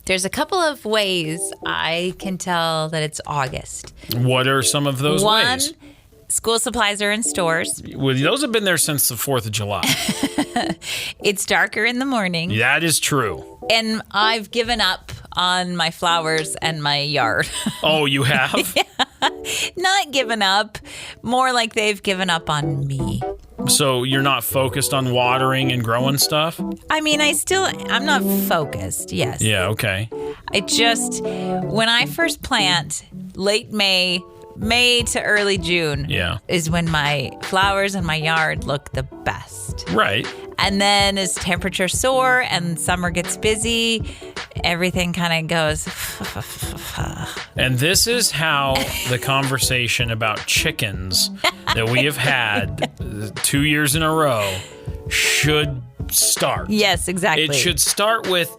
There's a couple of ways I can tell that it's August. What are some of those ways? One, school supplies are in stores. Well, those have been there since the 4th of July. It's darker in the morning. That is true. And I've given up on my flowers and my yard. Oh, you have? Not given up. More like they've given up on me. So you're not focused on watering and growing stuff? I mean, I'm not focused, yes. Yeah, okay. When I first plant, late May to early June is when my flowers and my yard look the best. Right. And then as temperature soar and summer gets busy, everything kind of goes. And this is how the conversation about chickens that we have had 2 years in a row should start. Yes, exactly. It should start with,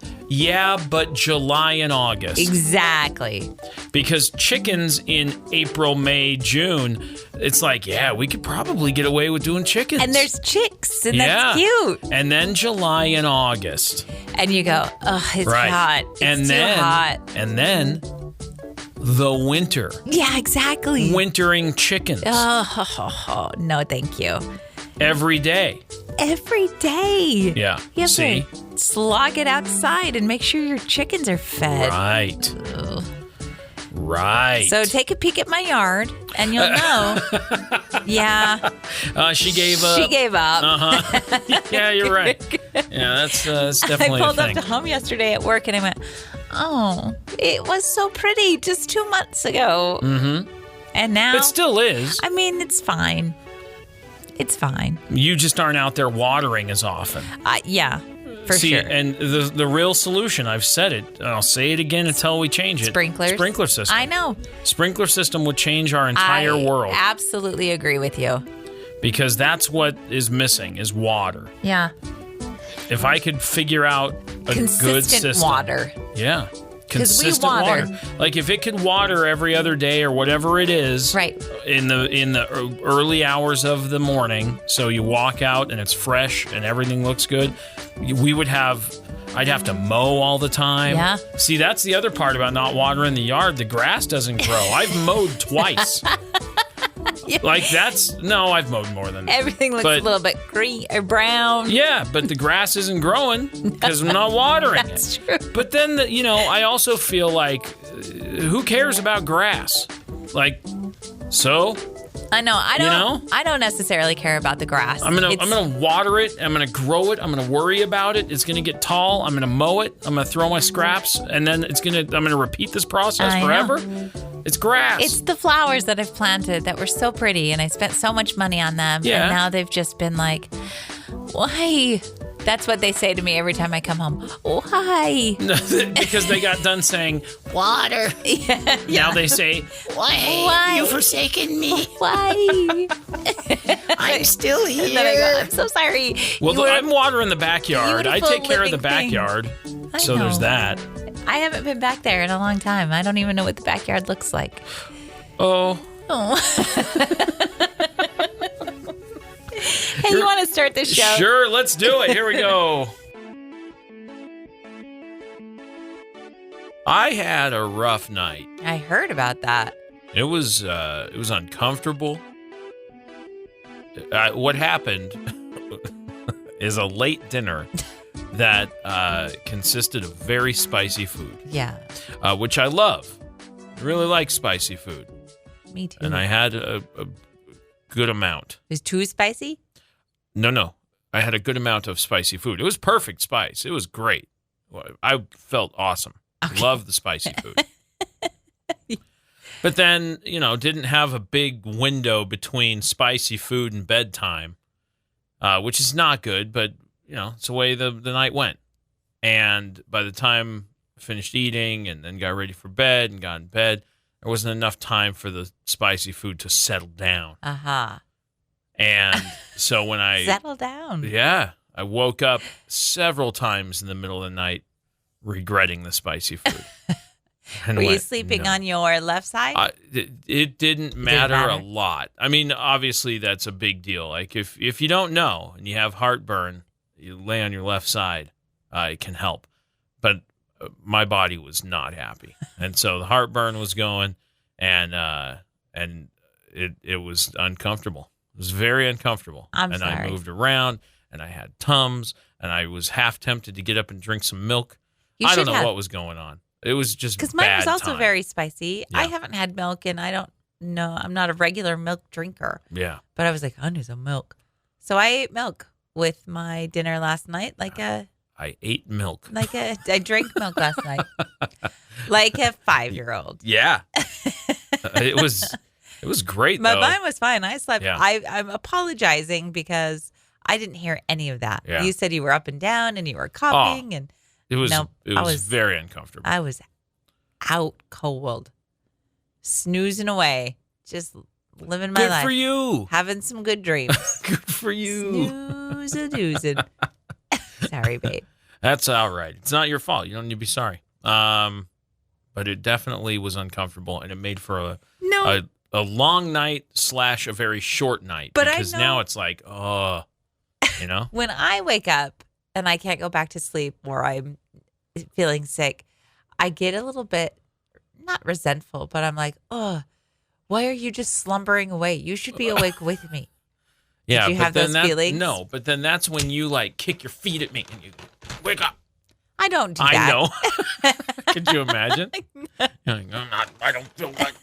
but July and August. Exactly. Because chickens in April, May, June, it's like, we could probably get away with doing chickens. And there's chicks, and that's cute. And then July and August. And you go, it's hot. It's too hot. And then the winter. Yeah, exactly. Wintering chickens. Oh, no, thank you. Every day. Every day. Yeah. You have See? to slog it outside and make sure your chickens are fed. Right. Ugh. Right. So take a peek at my yard and you'll know. She gave up. She gave up. Uh-huh. Yeah, you're right. Yeah, that's definitely I pulled a up thing. to home yesterday at work and I went, it was so pretty just 2 months ago. Mm-hmm. And now. It still is. I mean, it's fine. It's fine. You just aren't out there watering as often. For sure. And the real solution, I've said it, and I'll say it again until we change it. Sprinklers. Sprinkler system. I know. Sprinkler system would change our entire world. I absolutely agree with you. Because that's what is missing, is water. Yeah. If I could figure out a good system. Water. Yeah. Consistent we water. Like if it could water every other day or whatever it is, right, in the early hours of the morning, so you walk out and it's fresh and everything looks good, I'd have to mow all the time. Yeah. See, that's the other part about not watering the yard. The grass doesn't grow. I've mowed twice. I've mowed more than that. Everything looks a little bit green or brown. Yeah, but the grass isn't growing because I'm not watering it. That's true. But then, I also feel like, who cares about grass? Like, so? I know. I don't necessarily care about the grass. I'm gonna water it. I'm gonna grow it. I'm gonna worry about it. It's gonna get tall. I'm gonna mow it. I'm gonna throw my scraps, and then I'm gonna repeat this process forever. It's grass. It's the flowers that I've planted that were so pretty, and I spent so much money on them. Yeah. And now they've just been like, why? That's what they say to me every time I come home. Why? Because they got done saying, water. Yeah. Now they say, why? You forsaken me. Why? I'm still here. And then I go, I'm so sorry. Well, I'm watering the backyard. I take care of the living backyard. I So know. there's that. I haven't been back there in a long time. I don't even know what the backyard looks like. Oh. Hey, you want to start this show? Sure, let's do it. Here we go. I had a rough night. I heard about that. It was uncomfortable. What happened is a late dinner that consisted of very spicy food. Yeah. Which I love. I really like spicy food. Me too. And I had a good amount. Is too spicy? No. I had a good amount of spicy food. It was perfect spice. It was great. I felt awesome. Okay. Love the spicy food. But then, didn't have a big window between spicy food and bedtime, which is not good, but, it's the way the night went. And by the time I finished eating and then got ready for bed and got in bed, there wasn't enough time for the spicy food to settle down. Uh-huh. And so when I... Settle down. Yeah. I woke up several times in the middle of the night regretting the spicy food. Were you sleeping on your left side? It didn't matter a lot. I mean, obviously that's a big deal. Like if you don't know and you have heartburn, you lay on your left side, it can help. But my body was not happy. And so the heartburn was going, and it was uncomfortable. It was very uncomfortable. I'm sorry. I moved around, and I had Tums, and I was half tempted to get up and drink some milk. I don't know what was going on. It was just because mine was also very spicy. Yeah. I haven't had milk, and I don't know. I'm not a regular milk drinker. Yeah. But I was like, I need some milk. So I ate milk with my dinner last night. I ate milk. I drank milk last night. Like a 5-year-old. Yeah. It was great, though. Mine was fine. I slept. Yeah. I'm apologizing because I didn't hear any of that. Yeah. You said you were up and down and you were coughing. And it was very uncomfortable. I was out cold, snoozing away, just living my life. Good for you. Having some good dreams. Good for you. Snoozing. Sorry, babe. That's all right. It's not your fault. You don't need to be sorry. But it definitely was uncomfortable, and it made for a long night / a very short night. But because now it's like, when I wake up and I can't go back to sleep or I'm feeling sick, I get a little bit not resentful, but I'm like, why are you just slumbering away? You should be awake with me. Yeah, Did you have those feelings? No, but then that's when you like kick your feet at me and you wake up. I don't do that. I know. Could you imagine? I don't feel like.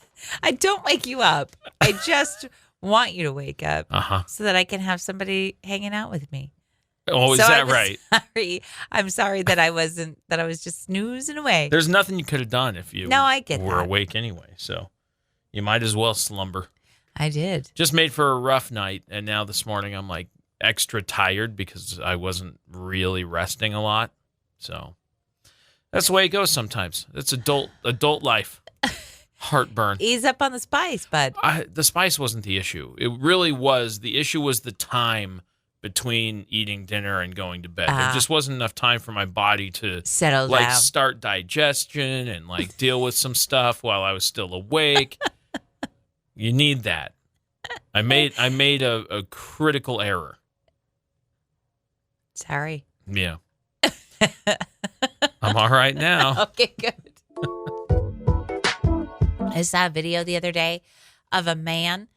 I don't wake you up. I just want you to wake up so that I can have somebody hanging out with me. Oh, is that right? I'm sorry that I was just snoozing away. There's nothing you could have done if you were awake anyway. So you might as well slumber. I did. Just made for a rough night, and now this morning I'm like extra tired because I wasn't really resting a lot. So that's the way it goes sometimes. It's adult life. Heartburn. Ease up on the spice, bud. The spice wasn't the issue. It really was. The issue was the time between eating dinner and going to bed. There just wasn't enough time for my body to settle down, start digestion and deal with some stuff while I was still awake. You need that. I made a critical error. Sorry. Yeah. I'm all right now. Okay, good. I saw a video the other day of a man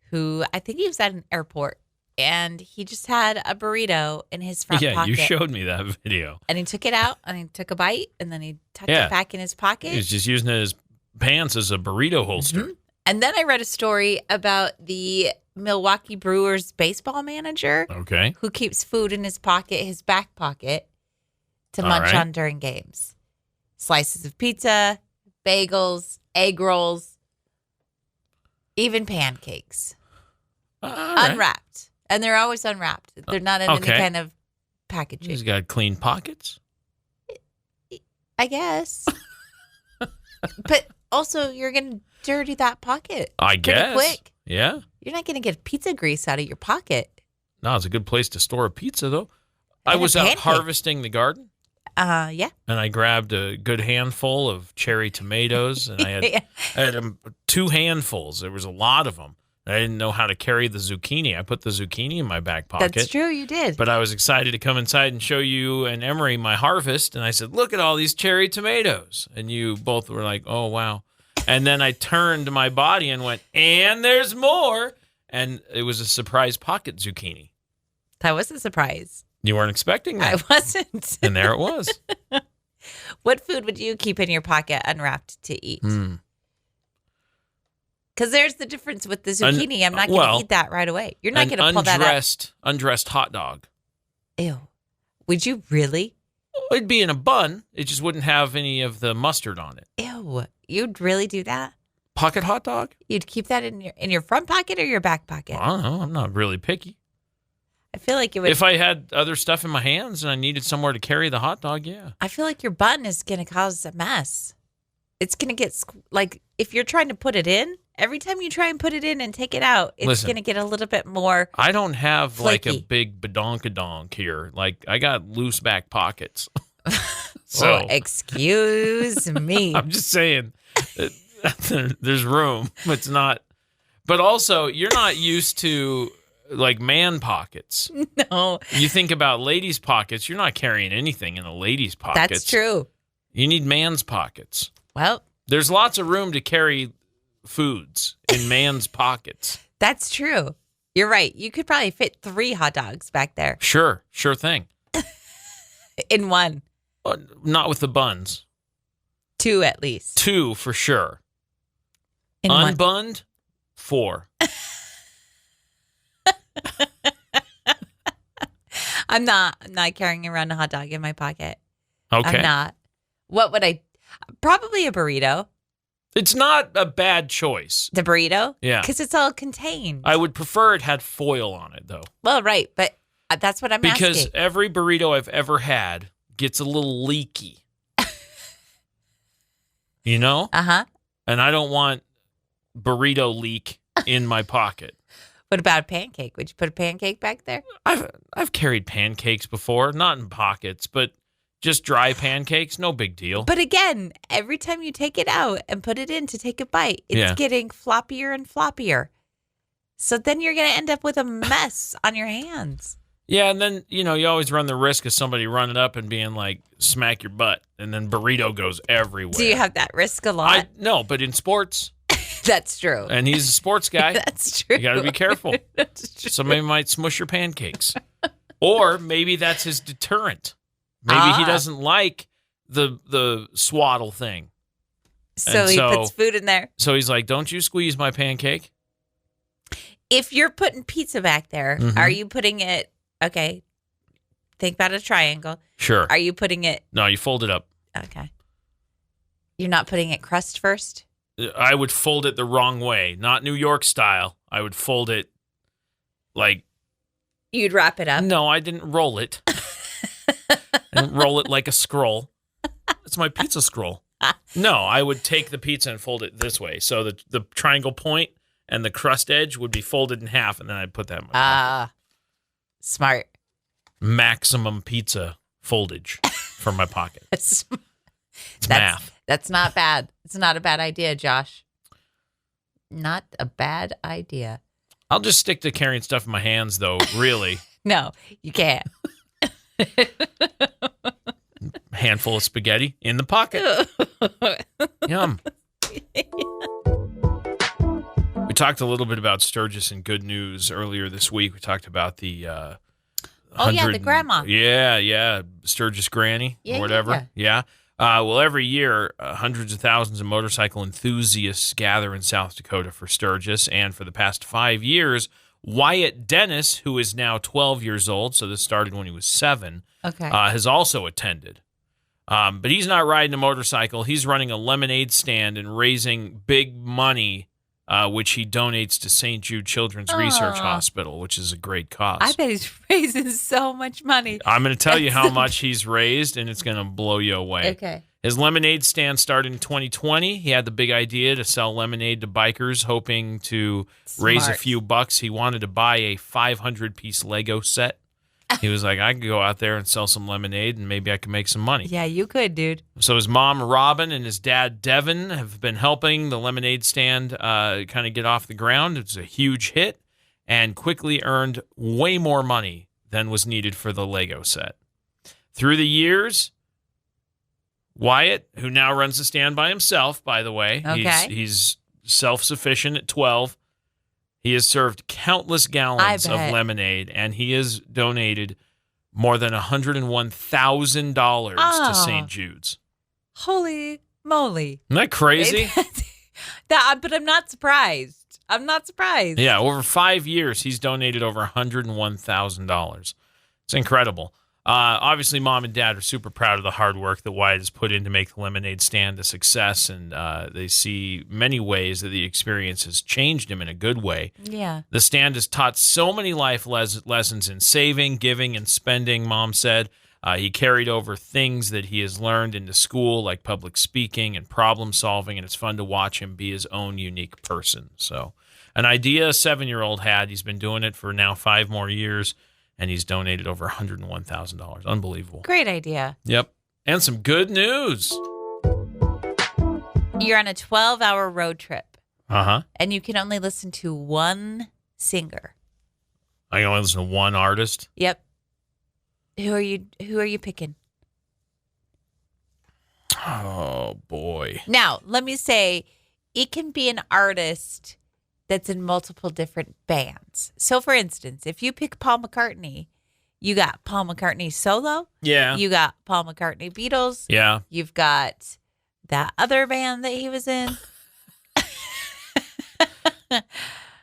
who, I think he was at an airport, and he just had a burrito in his front pocket. Yeah, you showed me that video. And he took it out, and he took a bite, and then he tucked it back in his pocket. He was just using his pants as a burrito holster. Mm-hmm. And then I read a story about the Milwaukee Brewers baseball manager who keeps food in his back pocket, to munch on during games. Slices of pizza, bagels, egg rolls, even pancakes. Unwrapped. And they're always unwrapped. They're not in any kind of packaging. He's got clean pockets? I guess. But also, you're going to dirty that pocket. I guess. Pretty quick. Yeah. You're not going to get pizza grease out of your pocket. No, it's a good place to store a pizza, though. I was out harvesting the garden. Yeah. And I grabbed a good handful of cherry tomatoes, and I had 2 handfuls. There was a lot of them. I didn't know how to carry the zucchini. I put the zucchini in my back pocket. That's true, you did. But I was excited to come inside and show you and Emery my harvest, and I said, look at all these cherry tomatoes. And you both were like, oh, wow. And then I turned my body and went, and there's more. And it was a surprise pocket zucchini. That was a surprise. You weren't expecting that. I wasn't. And there it was. What food would you keep in your pocket unwrapped to eat? Because there's the difference with the zucchini. I'm not going to eat that right away. You're not going to pull that up. Undressed hot dog. Ew. Would you really? It'd be in a bun. It just wouldn't have any of the mustard on it. Ew. You'd really do that? Pocket hot dog? You'd keep that in your front pocket or your back pocket? I don't know. I'm not really picky. I feel like it would. If I had other stuff in my hands and I needed somewhere to carry the hot dog, yeah. I feel like your bun is going to cause a mess. It's going to get, if you're trying to put it in, every time you try and put it in and take it out, it's going to get a little bit more I don't have flaky. a big badonkadonk here. I got loose back pockets. So excuse me. I'm just saying, there's room. It's not. But also, you're not used to man pockets. No. You think about ladies' pockets. You're not carrying anything in a lady's pocket. That's true. You need man's pockets. Well, there's lots of room to carry foods in man's pockets. That's true. You're right. You could probably fit 3 hot dogs back there. Sure thing. In one. Not with the buns. 2 at least. 2 for sure. In Unbunned, 4. I'm not carrying around a hot dog in my pocket. Okay. I'm not. What would I? Probably a burrito. It's not a bad choice. The burrito? Yeah. Because it's all contained. I would prefer it had foil on it, though. Well, right. But that's what I'm asking. Because every burrito I've ever had gets a little leaky. You know? Uh-huh. And I don't want burrito leak in my pocket. What about a pancake? Would you put a pancake back there? I've carried pancakes before, not in pockets, but just dry pancakes, no big deal. But again, every time you take it out and put it in to take a bite, it's getting floppier and floppier. So then you're going to end up with a mess on your hands. Yeah, and then, you always run the risk of somebody running up and being like, smack your butt, and then burrito goes everywhere. Do you have that risk a lot? No, but in sports. That's true. And he's a sports guy. That's true. You got to be careful. That's true. Somebody might smush your pancakes. Or maybe that's his deterrent. Maybe he doesn't like the swaddle thing. So he puts food in there. So he's like, don't you squeeze my pancake? If you're putting pizza back there, are you putting it, okay, think about a triangle. Sure. Are you putting it? No, you fold it up. Okay. You're not putting it crust first? I would fold it the wrong way. Not New York style. I would fold it like... You'd wrap it up? No, I didn't roll it. And roll it like a scroll. It's my pizza scroll. No, I would take the pizza and fold it this way. So the triangle point and the crust edge would be folded in half, and then I'd put that in my pocket. Smart. Maximum pizza foldage from my pocket. It's math. That's not bad. It's not a bad idea, Josh. Not a bad idea. I'll just stick to carrying stuff in my hands, though, really. No, you can't. Handful of spaghetti in the pocket. Yum. We talked a little bit about Sturgis and good news earlier this week. We talked about the the grandma. Yeah, Sturgis Granny or whatever. Yeah. Well, every year, hundreds of thousands of motorcycle enthusiasts gather in South Dakota for Sturgis, and for the past 5 years, Wyatt Dennis, who is now 12 years old, so this started when he was 7, has also attended. But he's not riding a motorcycle. He's running a lemonade stand and raising big money, which he donates to St. Jude Children's Research Hospital, which is a great cause. I bet he's raising so much money. I'm going to tell you how much he's raised, and it's going to blow you away. Okay. His lemonade stand started in 2020. He had the big idea to sell lemonade to bikers, hoping to raise a few bucks. He wanted to buy a 500-piece Lego set. He was like, I could go out there and sell some lemonade, and maybe I could make some money. Yeah, you could, dude. So his mom, Robin, and his dad, Devin, have been helping the lemonade stand kind of get off the ground. It's a huge hit and quickly earned way more money than was needed for the Lego set. Through the years, Wyatt, who now runs the stand by himself, by the way, he's self-sufficient at 12. He has served countless gallons of lemonade, and he has donated more than $101,000 to St. Jude's. Holy moly. Isn't that crazy? But I'm not surprised. Yeah, over 5 years, he's donated over $101,000. It's incredible. Obviously, Mom and Dad are super proud of the hard work that Wyatt has put in to make the lemonade stand a success, and they see many ways that the experience has changed him in a good way. Yeah. The stand has taught so many life lessons in saving, giving, and spending, Mom said. He carried over things that he has learned into school, like public speaking and problem solving, and it's fun to watch him be his own unique person. So an idea a 7-year-old had. He's been doing it for now 5 more years. And he's donated over $101,000. Unbelievable. Great idea. Yep. And some good news. You're on a 12-hour road trip. Uh-huh. And you can only listen to one singer. I can only listen to one artist? Yep. Who are you picking? Oh, Oh, boy. Now, let me say, it can be an artist that's in multiple different bands. So, for instance, if you pick Paul McCartney, you got Paul McCartney solo. Yeah. You got Paul McCartney Beatles. Yeah. You've got that other band that he was in.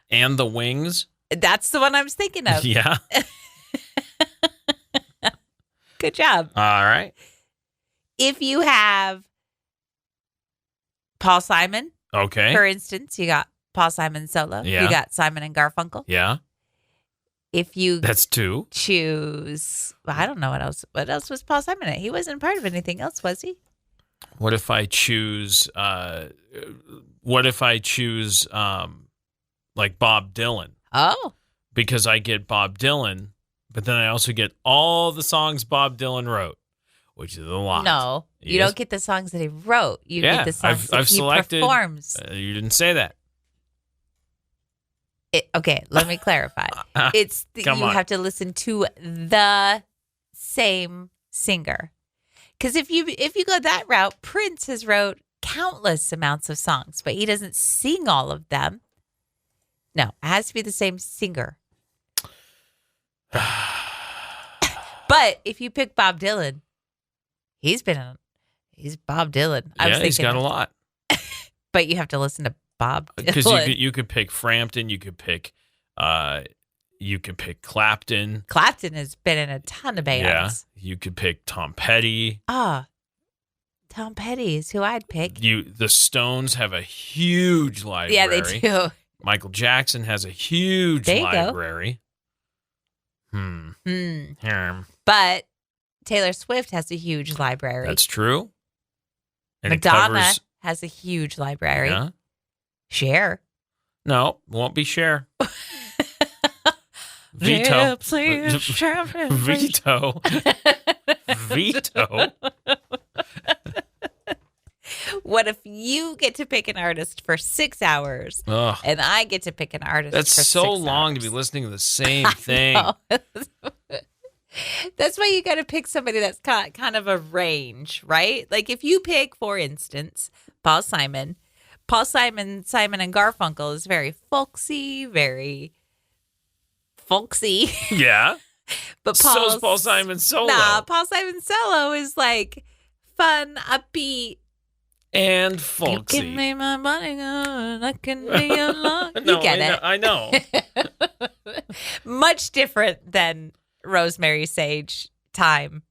And the Wings. That's the one I was thinking of. Yeah. Good job. All right. If you have Paul Simon, Okay. for instance, you got Paul Simon solo. Yeah. You got Simon and Garfunkel. Yeah. If you That's 2. choose, well, I don't know what else. What else was Paul Simon in? He wasn't part of anything else, was he? What if I choose like Bob Dylan? Oh. Because I get Bob Dylan, but then I also get all the songs Bob Dylan wrote, which is a lot. No, you Yes. don't get the songs that he wrote. You get the songs that I've he selected, performs. You didn't say that. Okay, let me clarify. It's you Come on. have to listen to the same singer. Because if you go that route, Prince has wrote countless amounts of songs, but he doesn't sing all of them. No, it has to be the same singer. But if you pick Bob Dylan, he's Bob Dylan. He's got a lot. But you have to listen to Bob Dylan. Because you could pick Frampton, you could pick Clapton. Clapton has been in a ton of bands. Yeah, you could pick Tom Petty. Tom Petty is who I'd pick. The Stones have a huge library. Yeah, they do. Michael Jackson has a huge library. But Taylor Swift has a huge library. That's true. And Madonna has a huge library. Yeah. Cher. No, won't be Cher. Veto. Veto. Veto. What if you get to pick an artist for 6 hours and I get to pick an artist for 6 hours? That's so long to be listening to the same thing. That's why you got to pick somebody that's got kind of a range, right? Like if you pick, for instance, Simon and Garfunkel is very folksy. Yeah. But so's Paul Simon solo. Nah, Paul Simon solo is like fun, upbeat. And folksy. You can make my body go and I can be alone. No, You get it. I know. Much different than rosemary, sage, thyme,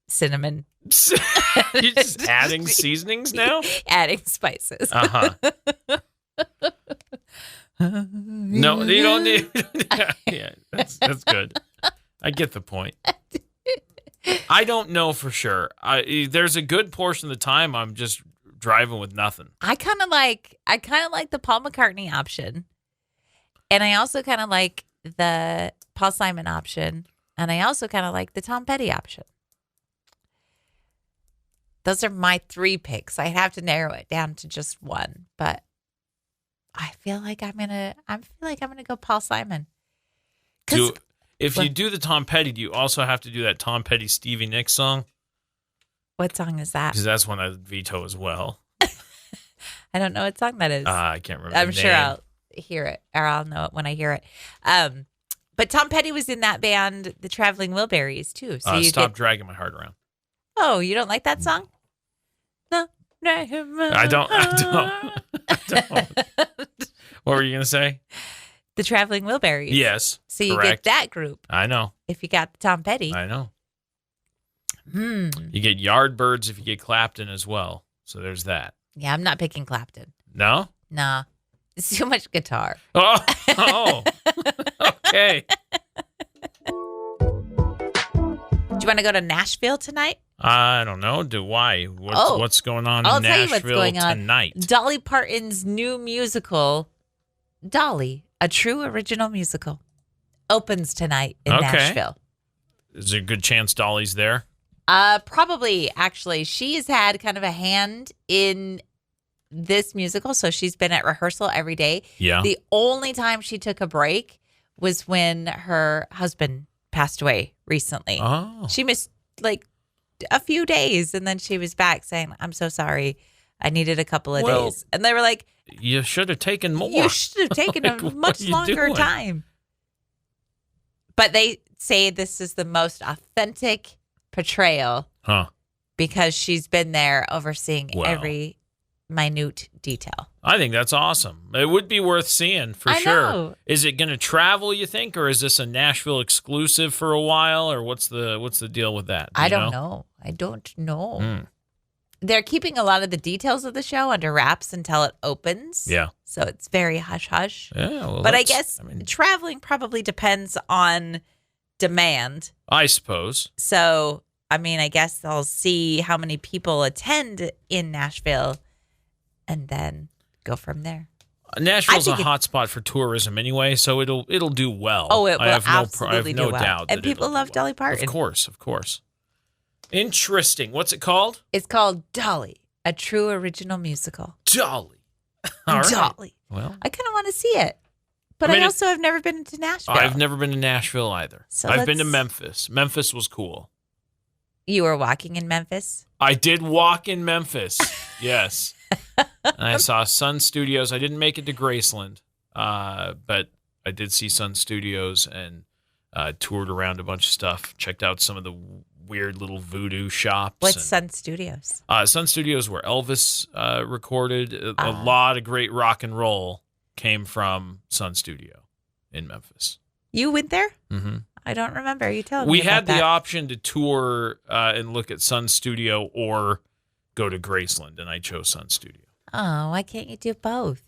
cinnamon. You're just adding seasonings now? Adding spices. Uh-huh. No, you don't need. Yeah, that's good. I get the point. I don't know for sure. There's a good portion of the time I'm just driving with nothing. I kind of like the Paul McCartney option, and I also kind of like the Paul Simon option, and I also kind of like the Tom Petty option. Those are my 3 picks. I have to narrow it down to just one, but I feel like I'm gonna go Paul Simon. If you do the Tom Petty, do you also have to do that Tom Petty Stevie Nicks song? What song is that? Because that's one I veto as well. I don't know what song that is. I can't remember. I'm sure I'll hear it, or I'll know it when I hear it. But Tom Petty was in that band, the Traveling Wilburys, too. So Stop dragging my heart around. Oh, you don't like that song? No. I don't. What were you gonna say? The Traveling Wilburys. Yes. So you correct. get that group. I know. If you got the Tom Petty. I know. You get Yardbirds if you get Clapton as well. So there's that. Yeah, I'm not picking Clapton. No? Nah. It's too much guitar. Oh. Okay. Do you want to go to Nashville tonight? I don't know. Why? What's going on I'll in tell Nashville you what's going on. tonight? Dolly Parton's new musical, Dolly, a true original musical, opens tonight in Nashville. Is there a good chance Dolly's there? Probably, actually. She has had kind of a hand in this musical, so she's been at rehearsal every day. Yeah. The only time she took a break was when her husband passed away recently. Oh. She missed like a few days. And then she was back saying, I'm so sorry. I needed a couple of days. And they were like, you should have taken more. You should have taken a much longer time. But they say this is the most authentic portrayal because she's been there overseeing every minute detail. I think that's awesome. It would be worth seeing for sure. Know. Is it going to travel, you think, or is this a Nashville exclusive for a while, or what's the deal with that? I don't know. They're keeping a lot of the details of the show under wraps until it opens. Yeah. So it's very hush-hush. Yeah, well, but I guess traveling probably depends on demand. I suppose. So, I guess they'll see how many people attend in Nashville and then go from there. Nashville's a hot spot for tourism anyway, so it'll do well. Oh, it will absolutely I have no doubt. And people love Dolly Parton. Of course. Interesting. What's it called? It's called Dolly, a true original musical. Dolly. All right. Dolly. Well, I kind of want to see it. But I also have never been to Nashville. I've never been to Nashville either. So I've been to Memphis. Memphis was cool. You were walking in Memphis? I did walk in Memphis. Yes. And I saw Sun Studios. I didn't make it to Graceland, but I did see Sun Studios and toured around a bunch of stuff. Checked out some of the weird little voodoo shops. What's Sun Studios? Sun Studios where Elvis recorded. A lot of great rock and roll came from Sun Studio in Memphis. You went there? Mm-hmm. I don't remember. You telling me We had the option to tour and look at Sun Studio or go to Graceland, and I chose Sun Studio. Oh, why can't you do both?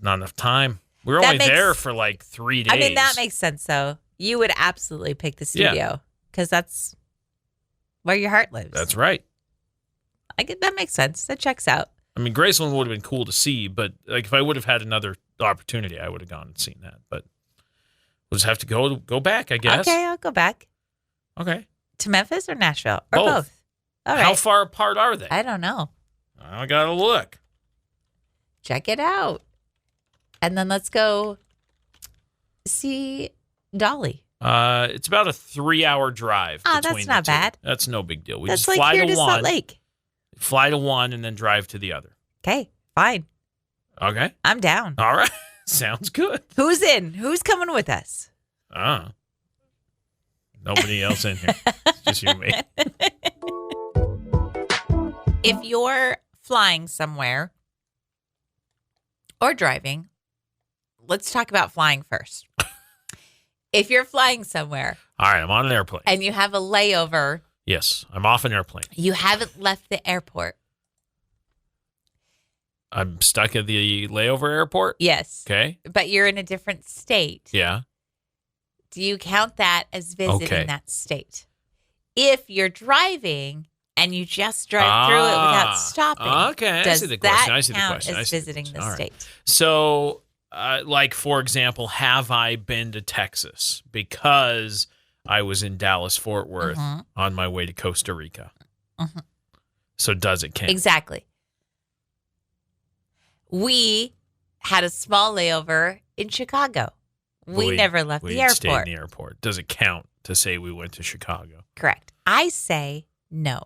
Not enough time. We were only there for like 3 days. That makes sense, though. You would absolutely pick the studio because that's where your heart lives. That's right. That makes sense. That checks out. Graceland would have been cool to see, but like if I would have had another opportunity, I would have gone and seen that. But we'll just have to go back, I guess. Okay, I'll go back. Okay. To Memphis or Nashville? Or both? All right. How far apart are they? I don't know. I got to look. Check it out. And then let's go see Dolly. It's about a 3-hour drive. That's not bad. That's no big deal. We that's just like fly here to Salt Lake. Fly to one and then drive to the other. Okay, fine. Okay. I'm down. All right. Sounds good. Who's in? Who's coming with us? Nobody else in here. It's just you and me. If you're flying somewhere or driving, let's talk about flying first. If you're flying somewhere. All right, I'm on an airplane. And you have a layover. Yes, I'm off an airplane. You haven't left the airport. I'm stuck at the layover airport? Yes. Okay. But you're in a different state. Yeah. Do you count that as visiting that state? If you're driving and you just drive through it without stopping. Okay, I see the question. I see the question. As visiting the state? So, like, for example, have I been to Texas? Because I was in Dallas-Fort Worth on my way to Costa Rica. Mm-hmm. So does it count? Exactly. We had a small layover in Chicago. We never left the airport. Stayed in the airport. Does it count to say we went to Chicago? Correct. I say no.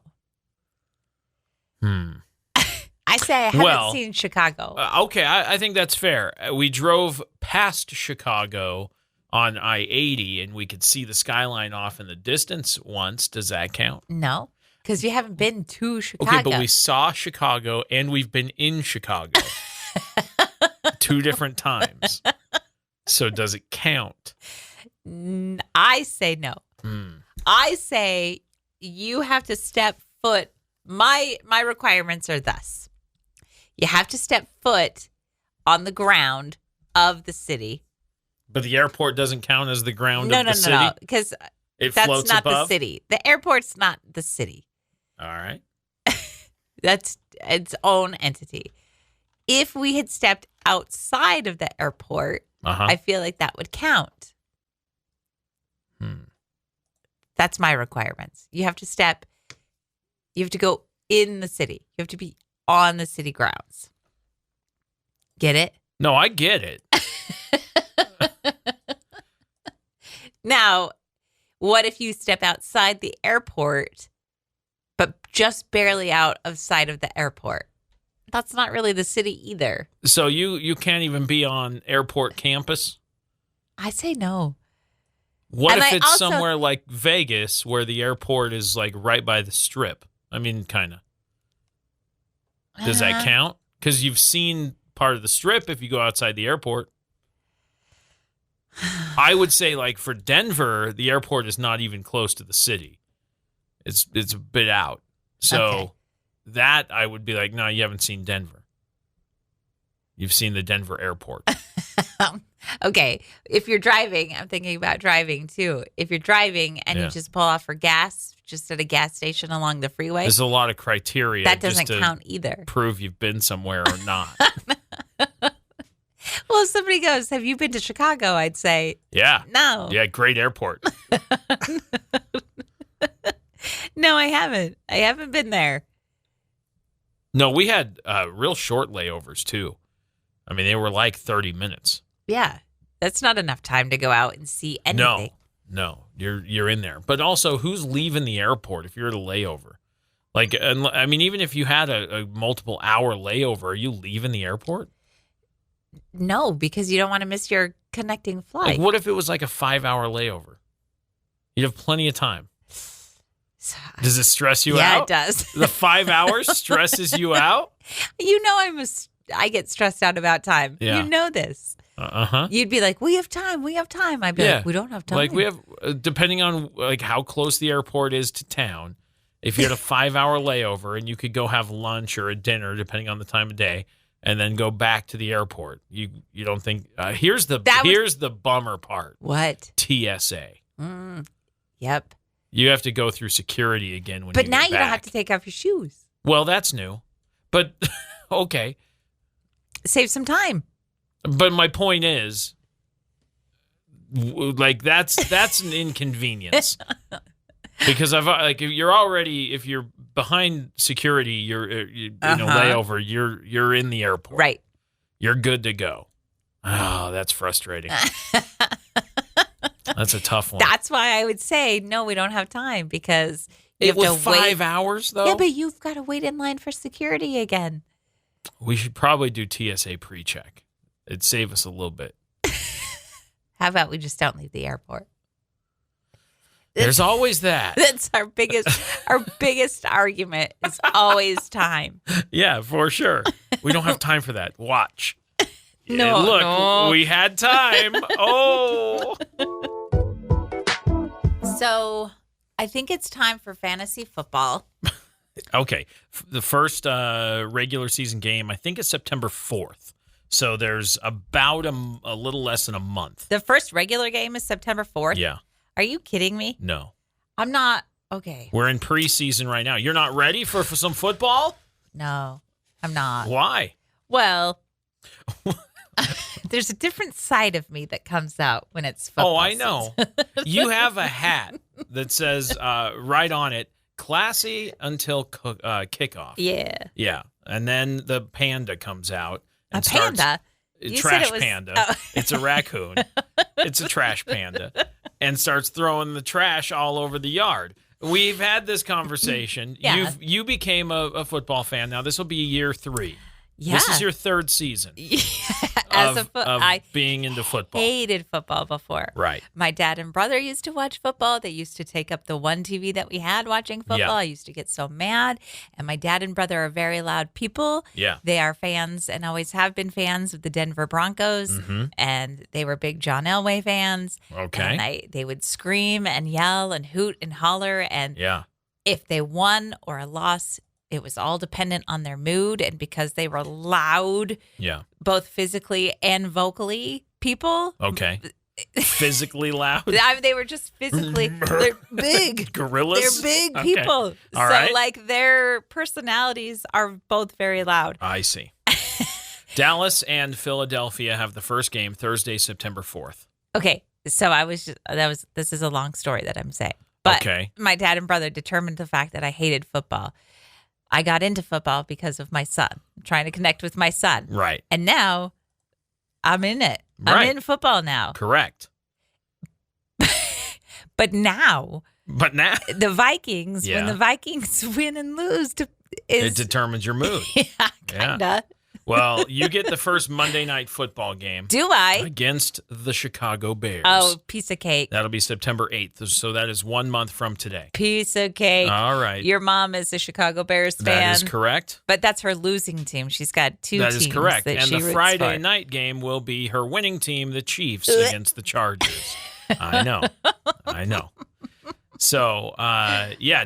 I say I haven't seen Chicago. Okay, I think that's fair. We drove past Chicago on I-80, and we could see the skyline off in the distance once. Does that count? No, because you haven't been to Chicago. Okay, but we saw Chicago, and we've been in Chicago 2 different times. So does it count? I say no. I say you have to step foot. My requirements are thus. You have to step foot on the ground of the city. But the airport doesn't count as the ground of the city? No, because that's not the city. The airport's not the city. All right. That's its own entity. If we had stepped outside of the airport, I feel like that would count. That's my requirements. You have to go in the city. You have to be on the city grounds. Get it? No, I get it. Now, what if you step outside the airport, but just barely out of sight of the airport. That's not really the city either. So you can't even be on airport campus? I say no. What if it's somewhere like Vegas where the airport is like right by the strip? I mean, kind of. Does that count? Because you've seen part of the strip if you go outside the airport. I would say, like, for Denver, the airport is not even close to the city. It's a bit out. So that I would be like, no, you haven't seen Denver. You've seen the Denver airport. Okay. If you're driving, I'm thinking about driving too. If you're driving and you just pull off for gas just at a gas station along the freeway. There's a lot of criteria. That doesn't count either. Prove you've been somewhere or not. Well, if somebody goes, have you been to Chicago? I'd say, yeah. No. Yeah, great airport. No, I haven't. I haven't been there. No, we had real short layovers too. I mean, they were like 30 minutes. Yeah. That's not enough time to go out and see anything. No. You're in there. But also, who's leaving the airport if you're at a layover? Like, I mean, even if you had a multiple hour layover, are you leaving the airport? No, because you don't want to miss your connecting flight. Like, what if it was like a 5-hour layover? You'd have plenty of time. Does it stress you out? Yeah, it does. The 5 hours stresses you out? You know I get stressed out about time. Yeah. You know this. Uh-huh. You'd be like, we have time. I'd be like, we don't have time. Like, we have, depending on like how close the airport is to town, if you had a 5-hour layover and you could go have lunch or a dinner, depending on the time of day, and then go back to the airport, you don't think, here's the bummer part. What? TSA. Yep. You have to go through security again when But you now get you back. don't have to take off your shoes. Well, that's new. But, okay. Save some time. But my point is, like, that's an inconvenience. Because if you're behind security, you're in a layover, you're in the airport. Right. You're good to go. Oh, that's frustrating. That's a tough one. That's why I would say, no, we don't have time because you it have was to wait. 5 hours, though? Yeah, but you've got to wait in line for security again. We should probably do TSA pre-check. It'd save us a little bit. How about we just don't leave the airport? There's always that. That's our biggest argument is always time. Yeah, for sure. We don't have time for that. Watch. No, look, we had time. Oh. So I think it's time for fantasy football. Okay. The first regular season game, I think, is September 4th. So there's about a little less than a month. The first regular game is September 4th? Yeah. Are you kidding me? No. I'm not. Okay. We're in preseason right now. You're not ready for some football? No, I'm not. Why? Well, there's a different side of me that comes out when it's football. Oh, I know. You have a hat that says right on it, classy until kickoff. Yeah. Yeah. And then the panda comes out. And a panda? Trash panda. Oh. It's a raccoon. It's a trash panda. And starts throwing the trash all over the yard. We've had this conversation. Yeah. You became a football fan. Now, this will be year 3. Yeah. This is your 3rd season of being into football. I hated football before. Right. My dad and brother used to watch football. They used to take up the one TV that we had watching football. Yeah. I used to get so mad. And my dad and brother are very loud people. Yeah. They are fans and always have been fans of the Denver Broncos. Mm-hmm. And they were big John Elway fans. Okay. And they would scream and yell and hoot and holler. And if they won or a loss, it was all dependent on their mood, and because they were loud, both physically and vocally, people. Okay. Physically loud? I mean, they were just physically, they're big. Gorillas? They're big people. All right. Like, their personalities are both very loud. I see. Dallas and Philadelphia have the first game Thursday, September 4th. Okay. So this is a long story that I'm saying. But my dad and brother determined the fact that I hated football. I got into football because of my son. I'm trying to connect with my son. Right. And now I'm in it. Right. I'm in football now. Correct. But now But now the Vikings, when the Vikings win and lose, it determines your mood. Yeah, kind of. Yeah. Well, you get the first Monday Night Football game. Do I? Against the Chicago Bears. Oh, piece of cake. That'll be September 8th. So that is 1 month from today. Piece of cake. All right. Your mom is a Chicago Bears fan. That is correct. But that's her losing team. She's got two teams. That is correct. And the Friday night game will be her winning team, the Chiefs, against the Chargers. I know. So,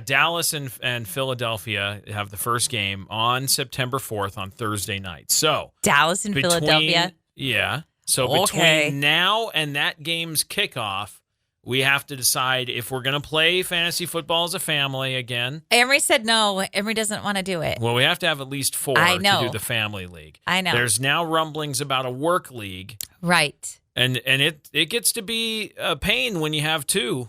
Dallas and Philadelphia have the first game on September 4th on Thursday night. So Dallas and Philadelphia? Yeah. So between now and that game's kickoff, we have to decide if we're going to play fantasy football as a family again. Emery said no. Emery doesn't want to do it. Well, we have to have at least 4 to do the family league. I know. There's now rumblings about a work league. Right. And it gets to be a pain when you have 2.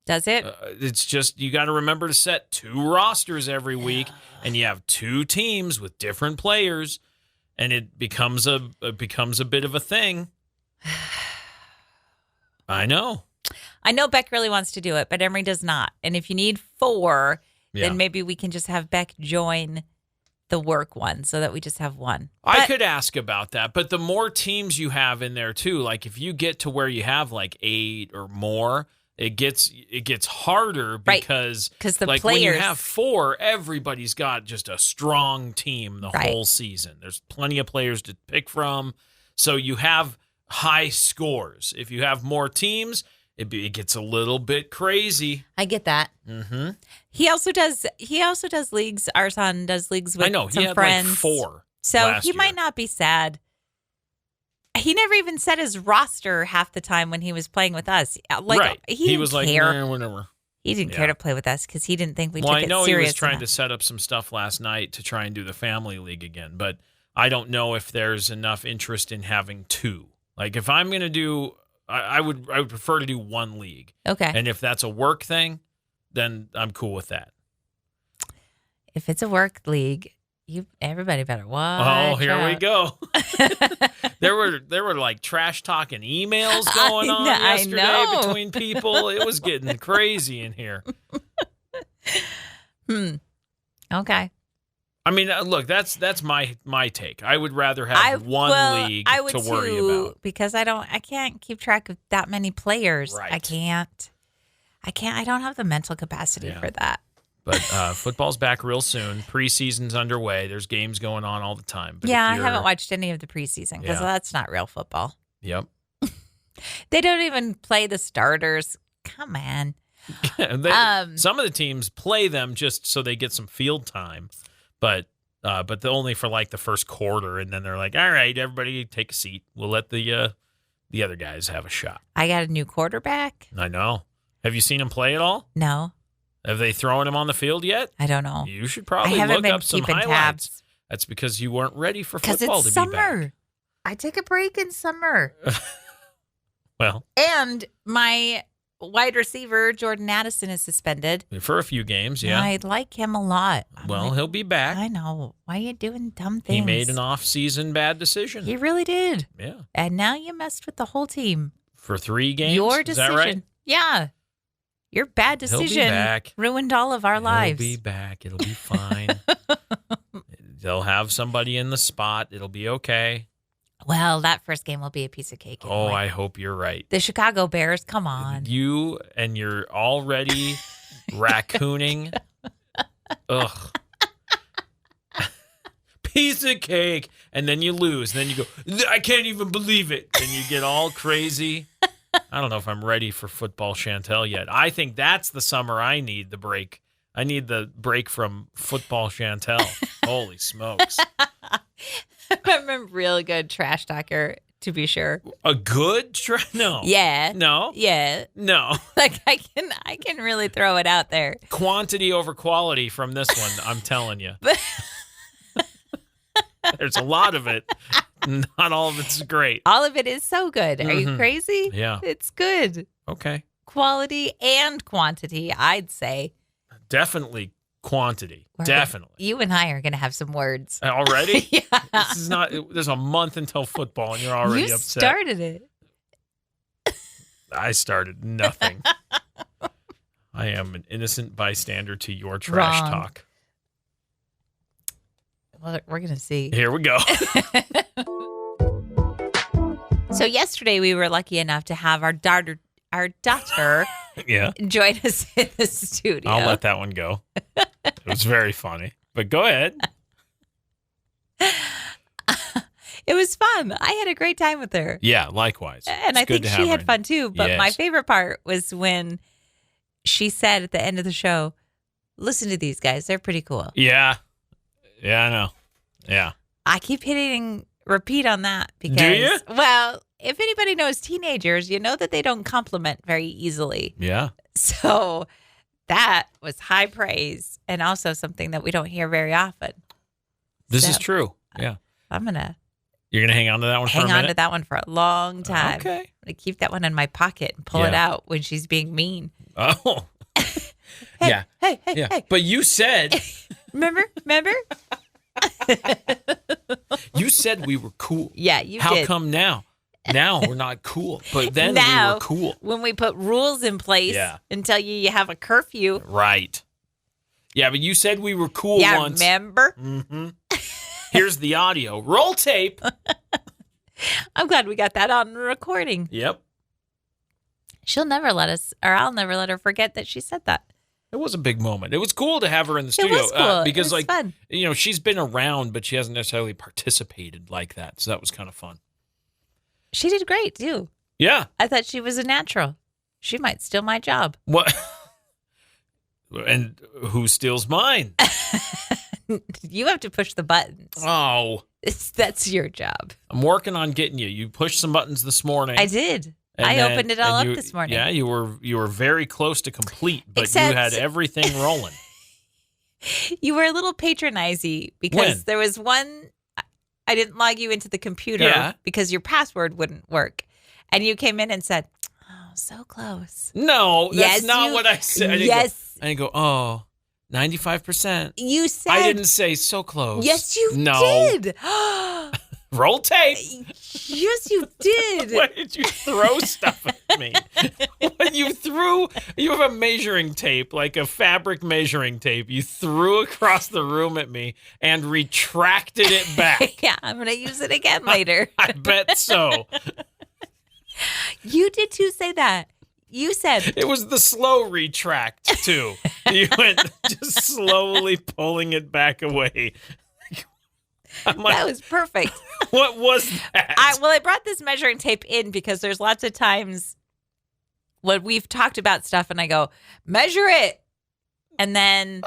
Does it? It's just you got to remember to set 2 rosters every week, and you have 2 teams with different players, and it becomes a bit of a thing. I know Beck really wants to do it, but Emery does not. And if you need 4, then maybe we can just have Beck join the work one so that we just have 1. I could ask about that, but the more teams you have in there too, like if you get to where you have like 8 or more. It gets harder because the like players, when you have 4, everybody's got just a strong team the whole season. There's plenty of players to pick from, so you have high scores. If you have more teams, it gets a little bit crazy. I get that. Mm-hmm. He also does leagues. Our son does leagues with some friends. Like 4. So he might not be sad. He never even set his roster half the time when he was playing with us. He was like, whatever. He didn't care to play with us because he didn't think we took it serious. Well, I know he was trying to set up some stuff last night to try and do the family league again, but I don't know if there's enough interest in having 2. Like if I'm going to do, I would prefer to do 1 league. Okay. And if that's a work thing, then I'm cool with that. If it's a work league, everybody better watch. Oh, here we go. There were like trash talking emails going on yesterday between people. It was getting crazy in here. Okay. I mean, look, that's my take. I would rather have one league to worry about because I can't keep track of that many players. Right. I can't. I don't have the mental capacity for that. But football's back real soon. Preseason's underway. There's games going on all the time. But I haven't watched any of the preseason because that's not real football. Yep. They don't even play the starters. Come on. Some of the teams play them just so they get some field time, but only for like the first quarter, and then they're like, "All right, everybody, take a seat. We'll let the other guys have a shot." I got a new quarterback. I know. Have you seen him play at all? No. Have they thrown him on the field yet? I don't know. You should probably look up some highlights. Tabs. That's because you weren't ready for football to be back. Because it's summer. I take a break in summer. Well. And my wide receiver, Jordan Addison, is suspended. For a few games, yeah. I like him a lot. He'll be back. I know. Why are you doing dumb things? He made an off-season bad decision. He really did. Yeah. And now you messed with the whole team. For 3 games? Your decision. Is that right? Yeah. Your bad decision ruined all of our lives. He'll be back. It'll be fine. They'll have somebody in the spot. It'll be okay. Well, that first game will be a piece of cake. Anyway. Oh, I hope you're right. The Chicago Bears, come on. You and you're already racooning. Ugh. Piece of cake. And then you lose. And then you go, I can't even believe it. And you get all crazy. I don't know if I'm ready for football Chantel yet. I think that's the summer I need the break. I need the break from football Chantel. Holy smokes. I'm a really good trash talker, to be sure. A good No. Yeah. No. Yeah. No. Like I can really throw it out there. Quantity over quality from this one, I'm telling you. There's a lot of it. Not all of it's great. All of it is so good. Are you crazy? Yeah. It's good. Okay. Quality and quantity, I'd say. Definitely quantity. Definitely. You and I are going to have some words. Already? Yeah. This is not, there's a month until football and you're already upset. You started it. I started nothing. I am an innocent bystander to your trash talk. Well, we're going to see. Here we go. So yesterday we were lucky enough to have our daughter join us in the studio. I'll let that one go. It was very funny, but go ahead. It was fun. I had a great time with her. Yeah, likewise. And I think she had fun too. But my favorite part was when she said at the end of the show, listen to these guys. They're pretty cool. Yeah. Yeah, I know. Yeah. I keep hitting repeat on that because, do you? Well, if anybody knows teenagers, you know that they don't compliment very easily. Yeah. So that was high praise and also something that we don't hear very often. This is true. Yeah. You're going to hang on to that one for a minute? Hang on to that one for a long time. Okay. I'm going to keep that one in my pocket and pull it out when she's being mean. Oh. Hey, Hey. But you said... Remember? You said we were cool. Yeah, you did. How come now? Now we're not cool. But then we were cool. When we put rules in place and tell you have a curfew. Right. Yeah, but you said we were cool once. Yeah, remember? Mm-hmm. Here's the audio. Roll tape. I'm glad we got that on recording. Yep. She'll never let us, or I'll never let her forget that she said that. It was a big moment. It was cool to have her in the studio. It was cool. Because, it was fun. She's been around, but she hasn't necessarily participated like that. So that was kind of fun. She did great, too. Yeah. I thought she was a natural. She might steal my job. What? And who steals mine? You have to push the buttons. Oh. That's your job. I'm working on getting you. You pushed some buttons this morning. I did. I opened it all up this morning. Yeah, you were very close to complete, but you had everything rolling. You were a little patronizing because there was one, I didn't log you into the computer because your password wouldn't work. And you came in and said, oh, so close. No, that's not what I said. I didn't go, oh, 95%. You said. I didn't say so close. Yes, you did. Roll tape. Yes, you did. Why did you throw stuff at me? When you have a measuring tape, like a fabric measuring tape. You threw across the room at me and retracted it back. Yeah, I'm going to use it again later. I bet so. You did too say that. You said. It was the slow retract, too. You went just slowly pulling it back away. That was perfect. What was that? I brought this measuring tape in because there's lots of times when we've talked about stuff and I go, measure it. And then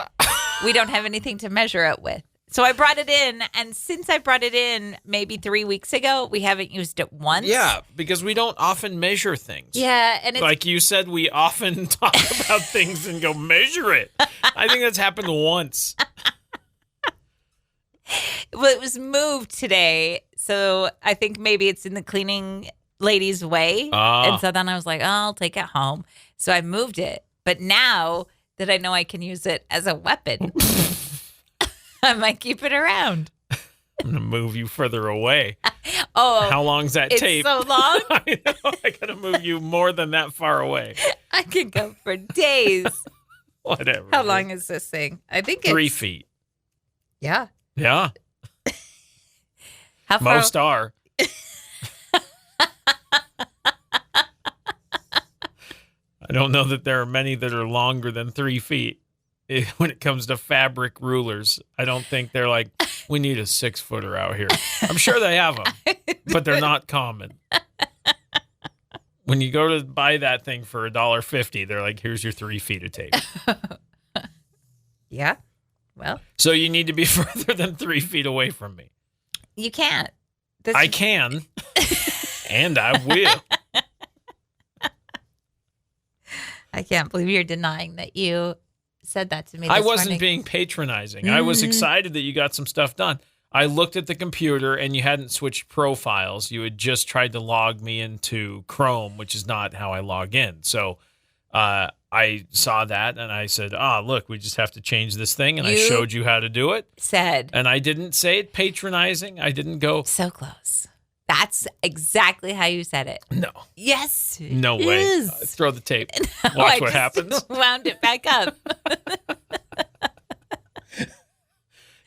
we don't have anything to measure it with. So I brought it in. And since I brought it in maybe 3 weeks ago, we haven't used it once. Yeah, because we don't often measure things. Yeah. And it's, like you said, we often talk about things and go measure it. I think that's happened once. Well, it was moved today, so I think maybe it's in the cleaning lady's way. And so then I was like, oh, I'll take it home. So I moved it. But now that I know I can use it as a weapon, I might keep it around. I'm going to move you further away. Oh. How long's that tape? It's so long? I know. I got to move you more than that far away. I can go for days. Whatever. How long is this thing? I think it's 3 feet. Yeah. Yeah. How far? Most are. I don't know that there are many that are longer than 3 feet. When it comes to fabric rulers, I don't think they're like, we need a 6-footer out here. I'm sure they have them, but they're not common. When you go to buy that thing for $1.50, they're like, here's your 3 feet of tape. Yeah. Well, so you need to be further than 3 feet away from me. You can't. I can. And I will. I can't believe you're denying that you said that to me. I wasn't being patronizing. I was excited that you got some stuff done. I looked at the computer and you hadn't switched profiles. You had just tried to log me into Chrome, which is not how I log in. So I saw that and I said, look, we just have to change this thing. And I showed you how to do it. And I didn't say it patronizing. I didn't go. So close. That's exactly how you said it. No. Yes. No way. Throw the tape. No, Watch what happens. Wound it back up.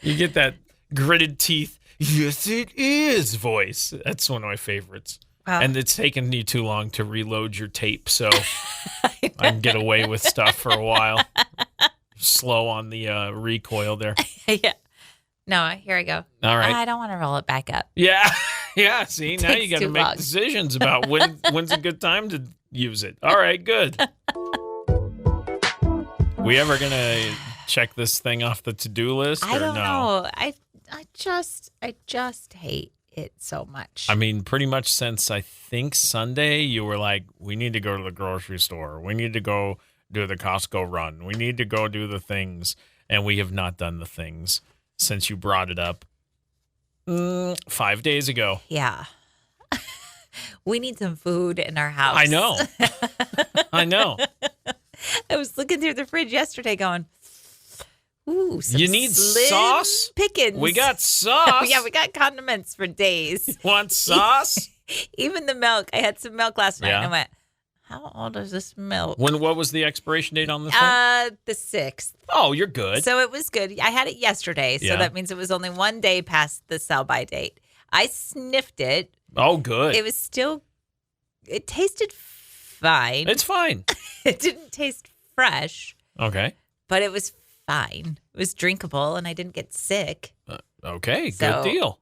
You get that gritted teeth. Yes, it is voice. That's one of my favorites. Wow. And it's taken you too long to reload your tape, so I can get away with stuff for a while. Slow on the recoil there. Yeah. No, here I go. All right. I don't want to roll it back up. Yeah. Yeah. See, now you got to make decisions about when's a good time to use it. All right, good. We ever going to check this thing off the to-do list? I don't know. I just hate it so much. I mean, pretty much since I think Sunday, you were like, we need to go to the grocery store. We need to go do the Costco run. We need to go do the things. And we have not done the things since you brought it up 5 days ago. Yeah. We need some food in our house. I know. I know. I was looking through the fridge yesterday going, ooh, some you need sauce? Pickens. We got sauce. Yeah, we got condiments for days. You want sauce? Even the milk. I had some milk last night and I went, how old is this milk? What was the expiration date on this thing? The 6th. Oh, you're good. So it was good. I had it yesterday, so that means it was only one day past the sell-by date. I sniffed it. Oh, good. It tasted fine. It's fine. It didn't taste fresh. Okay. But it was fine. It was drinkable, and I didn't get sick. Okay, good deal.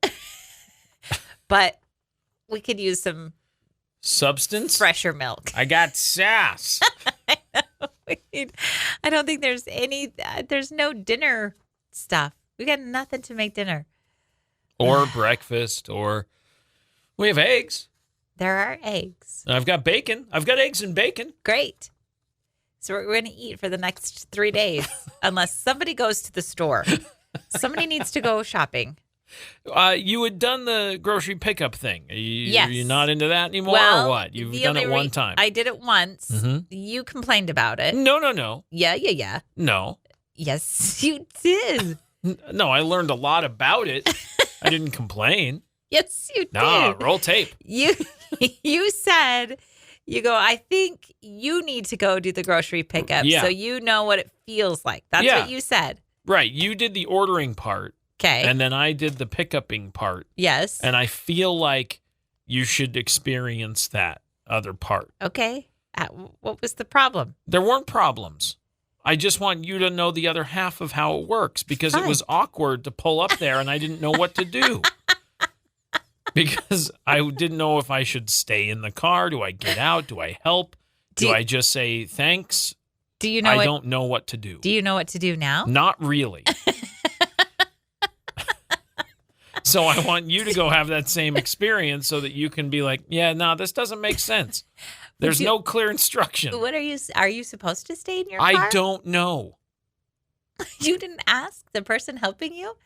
But we could use some substance, fresher milk. I got sass. I don't think there's there's no dinner stuff. We got nothing to make dinner. Or breakfast, or we have eggs. There are eggs. I've got bacon. I've got eggs and bacon. Great. So we're going to eat for the next 3 days, unless somebody goes to the store. Somebody needs to go shopping. You had done the grocery pickup thing. Yes. You're not into that anymore, or what? You've done it one time. I did it once. Mm-hmm. You complained about it. No. Yeah. No. Yes, you did. No, I learned a lot about it. I didn't complain. Yes, you did. Nah, roll tape. You said, I think you need to go do the grocery pickup so you know what it feels like. That's what you said. Right. You did the ordering part. Okay. And then I did the pickupping part. Yes. And I feel like you should experience that other part. Okay. What was the problem? There weren't problems. I just want you to know the other half of how it works because it was awkward to pull up there and I didn't know what to do. Because I didn't know if I should stay in the car. Do I get out? Do I help? Do I just say thanks? Do you know? I don't know what to do. Do you know what to do now? Not really. So I want you to go have that same experience so that you can be like, yeah, no, this doesn't make sense. There's no clear instruction. What are you supposed to stay in your car? I don't know. You didn't ask the person helping you?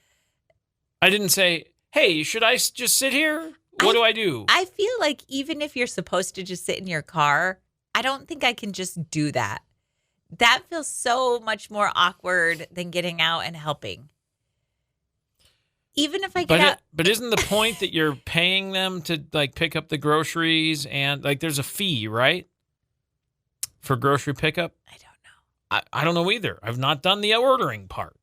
I didn't say, hey, should I just sit here? What do I do? I feel like even if you're supposed to just sit in your car, I don't think I can just do that. That feels so much more awkward than getting out and helping. Even if I get out. But isn't the point that you're paying them to like pick up the groceries and like there's a fee, right? For grocery pickup? I don't know. I don't know either. I've not done the ordering part.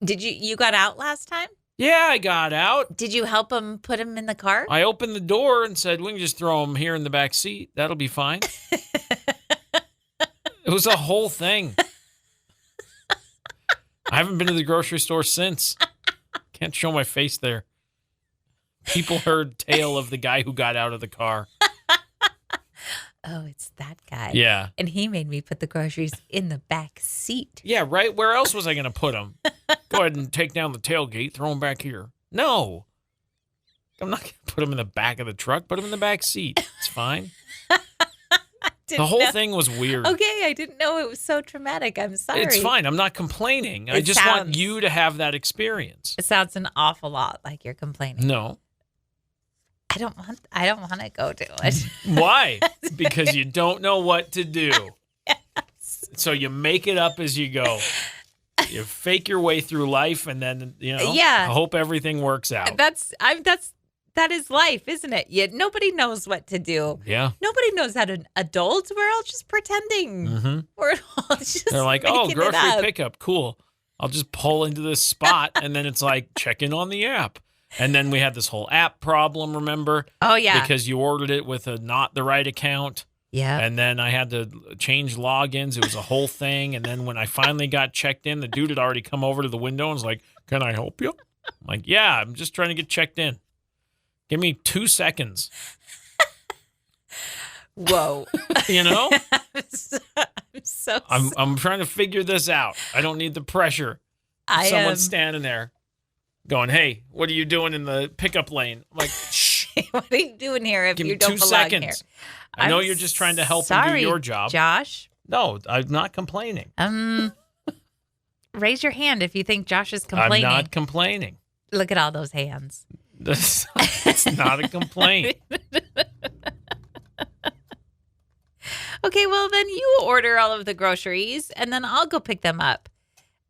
Did you got out last time? Yeah, I got out. Did you help him put him in the car? I opened the door and said, we can just throw him here in the back seat. That'll be fine. It was a whole thing. I haven't been to the grocery store since. Can't show my face there. People heard tale of the guy who got out of the car. Oh, it's that guy. Yeah. And he made me put the groceries in the back seat. Yeah, right? Where else was I going to put them? Go ahead and take down the tailgate, throw them back here. No. I'm not going to put them in the back of the truck. Put them in the back seat. It's fine. The whole thing was weird. Okay, I didn't know it was so traumatic. I'm sorry. It's fine. I'm not complaining. I just want you to have that experience. It sounds an awful lot like you're complaining. No. I don't want to go to it. Why? Because you don't know what to do. Yes. So you make it up as you go. You fake your way through life and then, I hope everything works out. That's That is life, isn't it? Nobody knows what to do. Yeah. Nobody knows how to adult. We're all just pretending. Mm-hmm. We're all just They're like, oh, grocery pickup. Cool. I'll just pull into this spot. And then it's like, check in on the app. And then we had this whole app problem, remember? Oh, yeah. Because you ordered it with not the right account. Yeah. And then I had to change logins. It was a whole thing. And then when I finally got checked in, the dude had already come over to the window and was like, can I help you? I'm like, yeah, I'm just trying to get checked in. Give me 2 seconds. Whoa. You know? I'm I'm trying to figure this out. I don't need the pressure. Someone's standing there going, hey, what are you doing in the pickup lane? I'm like, shh. What are you doing here if Give you me don't 2 belong seconds. here? I know you're just trying to help and do your job. Josh. No, I'm not complaining. Raise your hand if you think Josh is complaining. I'm not complaining. Look at all those hands. It's not a complaint. Okay, well, then you order all of the groceries, and then I'll go pick them up.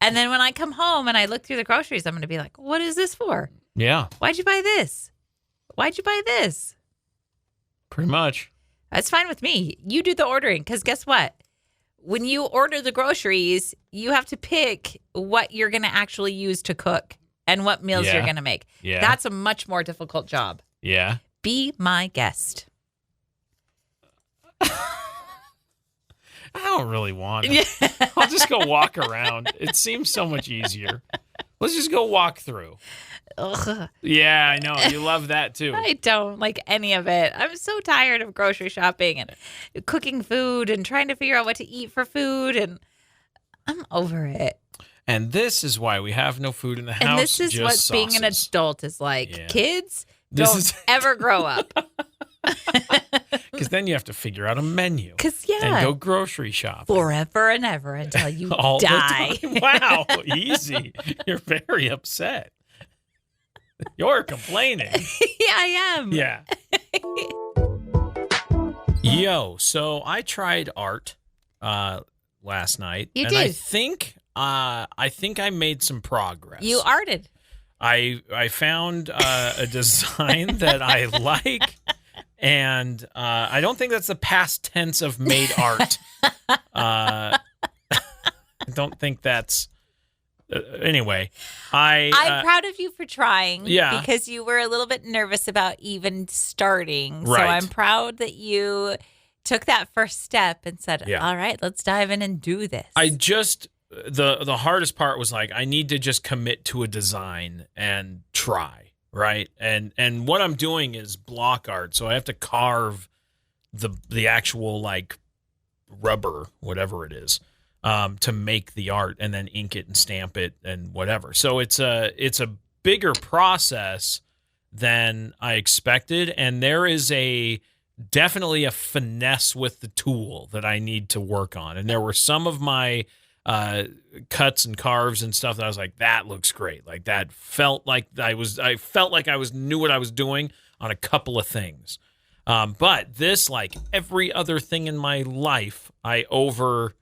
And then when I come home and I look through the groceries, I'm going to be like, what is this for? Yeah. Why'd you buy this? Why'd you buy this? Pretty much. That's fine with me. You do the ordering, because guess what? When you order the groceries, you have to pick what you're going to actually use to cook and what meals you're going to make. Yeah. That's a much more difficult job. Yeah. Be my guest. I don't really want to. I'll just go walk around. It seems so much easier. Let's just go walk through. Ugh. Yeah, I know. You love that too. I don't like any of it. I'm so tired of grocery shopping and cooking food and trying to figure out what to eat for food, and I'm over it. And this is why we have no food in the house. And this is just what sauces. being an adult is like. Yeah. Kids don't ever grow up. Because then you have to figure out a menu. And go grocery shopping. Forever and ever until you All die. The time. Wow, easy. You're very upset. You're complaining. Yeah, I am. Yeah. Yo, so I tried art last night. You and did. I think I made some progress. You arted. I found a design that I like, and I don't think that's the past tense of made art. I don't think that's... anyway, I'm proud of you for trying. Yeah. Because you were a little bit nervous about even starting. Right. So I'm proud that you took that first step and said, Yeah. all right, let's dive in and do this. The hardest part was like, I need to just commit to a design and try, right? And what I'm doing is block art. So I have to carve the actual like rubber, whatever it is. To make the art and then ink it and stamp it and whatever. So it's a bigger process than I expected, and there is definitely a finesse with the tool that I need to work on. And there were some of my cuts and carves and stuff that I was like, that looks great. Like that felt like I felt like I knew what I was doing on a couple of things. But this, like every other thing in my life, I over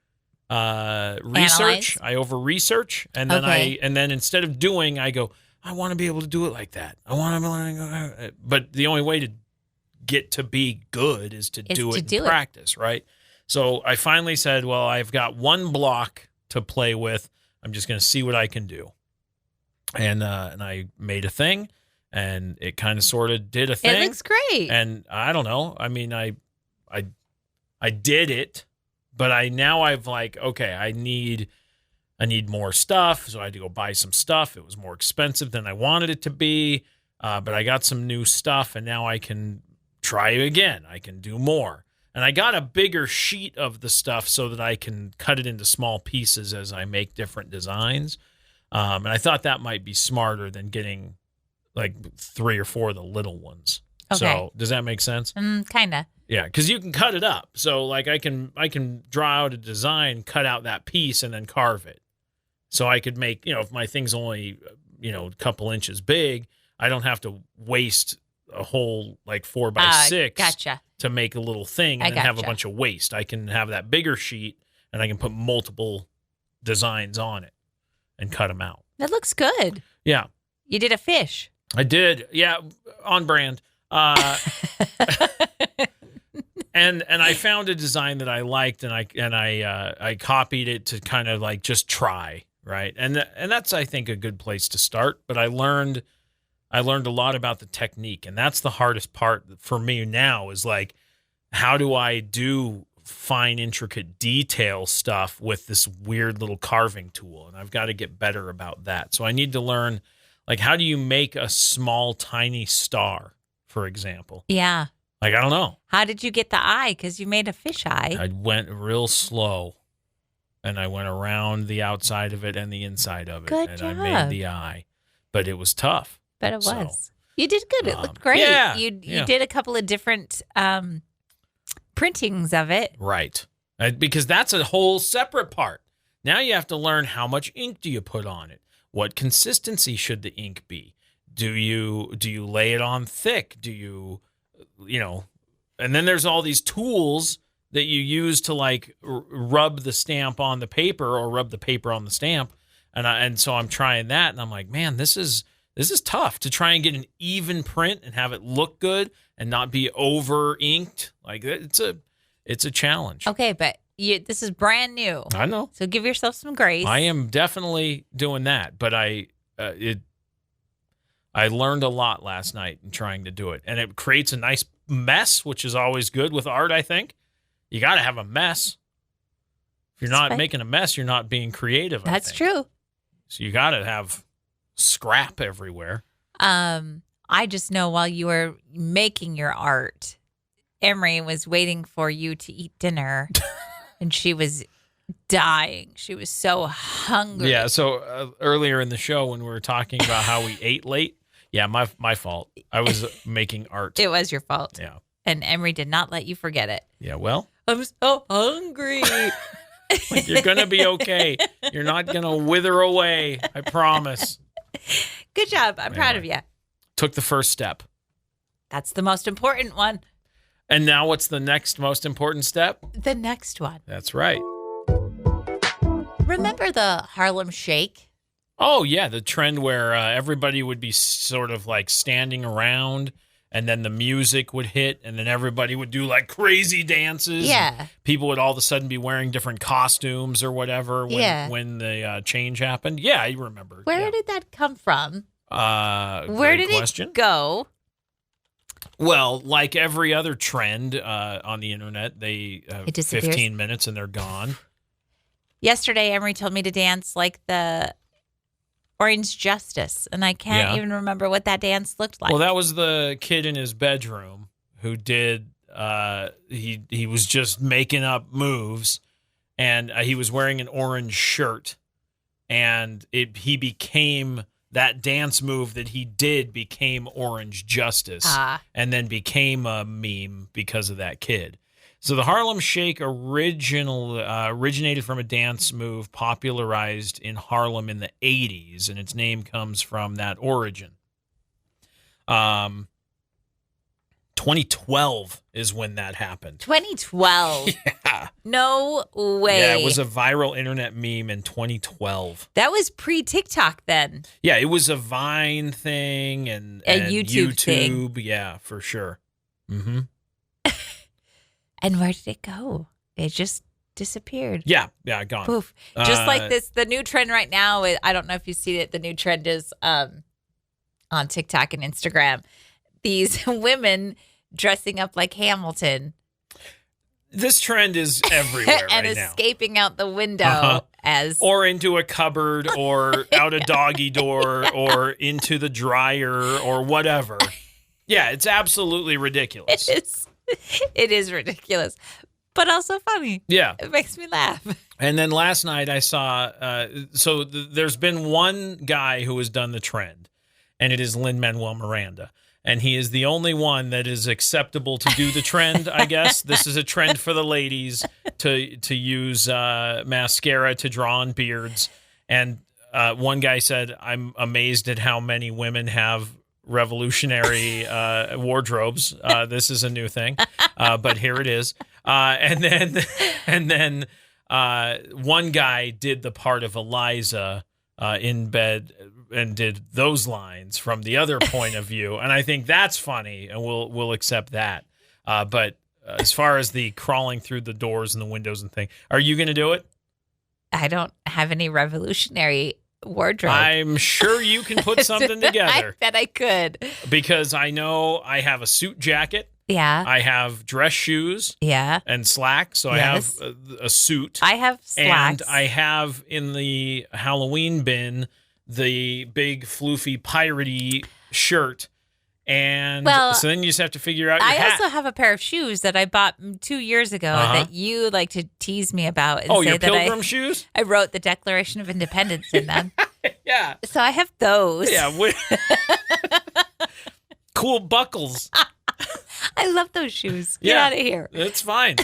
research. I over research, and then instead of doing, I go, I want to be able to do it like that. I want to, but the only way to get to be good is to do it in practice, right? So I finally said, well, I've got one block to play with. I'm just going to see what I can do, and I made a thing, and it kind of sort of did a thing. It looks great, and I don't know. I mean, I did it. But I've like, okay, I need more stuff, so I had to go buy some stuff. It was more expensive than I wanted it to be, but I got some new stuff, and now I can try it again. I can do more. And I got a bigger sheet of the stuff so that I can cut it into small pieces as I make different designs. And I thought that might be smarter than getting like 3 or 4 of the little ones. Okay. So does that make sense? Kind of. Yeah, because you can cut it up. So like I can draw out a design, cut out that piece, and then carve it. So I could make, if my thing's only, a couple inches big, I don't have to waste a whole like 4x6 to make a little thing and then have a bunch of waste. I can have that bigger sheet and I can put multiple designs on it and cut them out. That looks good. Yeah. You did a fish. I did. Yeah, on brand. And I found a design that I liked, and I copied it to kind of like just try, right? And that's, I think, a good place to start. But I learned a lot about the technique, and that's the hardest part for me now is like, how do I do fine, intricate detail stuff with this weird little carving tool? And I've got to get better about that. So I need to learn, like, how do you make a small, tiny star, for example? Yeah. Like, I don't know. How did you get the eye? Because you made a fish eye. I went real slow, and I went around the outside of it and the inside of it. Good job. And I made the eye. But it was tough. But it was. You did good. It looked great. Yeah. You did a couple of different printings of it. Right. Because that's a whole separate part. Now you have to learn, how much ink do you put on it? What consistency should the ink be? Do you lay it on thick? Do you know, and then there's all these tools that you use to like rub the stamp on the paper or rub the paper on the stamp. And so I'm trying that, and I'm like, man, this is tough to try and get an even print and have it look good and not be over inked. Like, it's a challenge. Okay, but this is brand new. I know. So give yourself some grace. I am definitely doing that, but I learned a lot last night in trying to do it, and it creates a nice mess, which is always good with art. I think you got to have a mess. If you're not making a mess, you're not being creative. That's true. So you got to have scrap everywhere. I just know while you were making your art, Emery was waiting for you to eat dinner, and she was dying. She was so hungry. Yeah. So earlier in the show, when we were talking about how we ate late, yeah, my fault. I was making art. It was your fault. Yeah. And Emery did not let you forget it. Yeah. Well, I'm so hungry. Like, you're gonna be okay. You're not gonna wither away. I promise. Good job. I'm proud of you. Took the first step. That's the most important one. And now what's the next most important step? The next one. That's right. Remember the Harlem Shake? Oh, yeah. The trend where everybody would be sort of like standing around, and then the music would hit, and then everybody would do like crazy dances. Yeah. People would all of a sudden be wearing different costumes or whatever when the change happened. Yeah, I remember. Where did that come from? Where did it go? Well, like every other trend on the internet, they 15 minutes and they're gone. Yesterday, Emery told me to dance like the Orange Justice, and I can't even remember what that dance looked like. Well, that was the kid in his bedroom who did. He was just making up moves, and he was wearing an orange shirt, and he became. That dance move that he did became Orange Justice and then became a meme because of that kid. So the Harlem Shake originated from a dance move popularized in Harlem in the 80s, and its name comes from that origin. 2012 is when that happened. 2012? Yeah. No way. Yeah, it was a viral internet meme in 2012. That was pre-TikTok then. Yeah, it was a Vine thing and YouTube thing. Yeah, for sure. Mm-hmm. And where did it go? It just disappeared. Yeah, gone. Poof. Just like this, the new trend right now, I don't know if you see it, the new trend is on TikTok and Instagram. These women dressing up like Hamilton. This trend is everywhere and right escaping out the window or into a cupboard or out a doggy door or into the dryer or whatever. Yeah, it's absolutely ridiculous. It is ridiculous, but also funny. Yeah. It makes me laugh. And then last night I saw, there's been one guy who has done the trend, and it is Lin-Manuel Miranda. And he is the only one that is acceptable to do the trend, I guess. This is a trend for the ladies to use mascara to draw on beards. And one guy said, I'm amazed at how many women have revolutionary wardrobes. This is a new thing, but here it is. And then one guy did the part of Eliza in bed and did those lines from the other point of view, and I think that's funny, and we'll accept that. But as far as the crawling through the doors and the windows and thing, are you going to do it? I don't have any revolutionary wardrobe. I'm sure you can put something together. I bet I could. Because I know I have a suit jacket. Yeah. I have dress shoes. Yeah. And slacks. So yes. I have a suit. I have slacks. And I have in the Halloween bin the big floofy piratey shirt. And so then you just have to figure out your hat. I also have a pair of shoes that I bought 2 years ago that you like to tease me about. And say your that pilgrim shoes? I wrote the Declaration of Independence in them. Yeah. So I have those. Yeah. Cool buckles. I love those shoes. Get out of here. It's fine.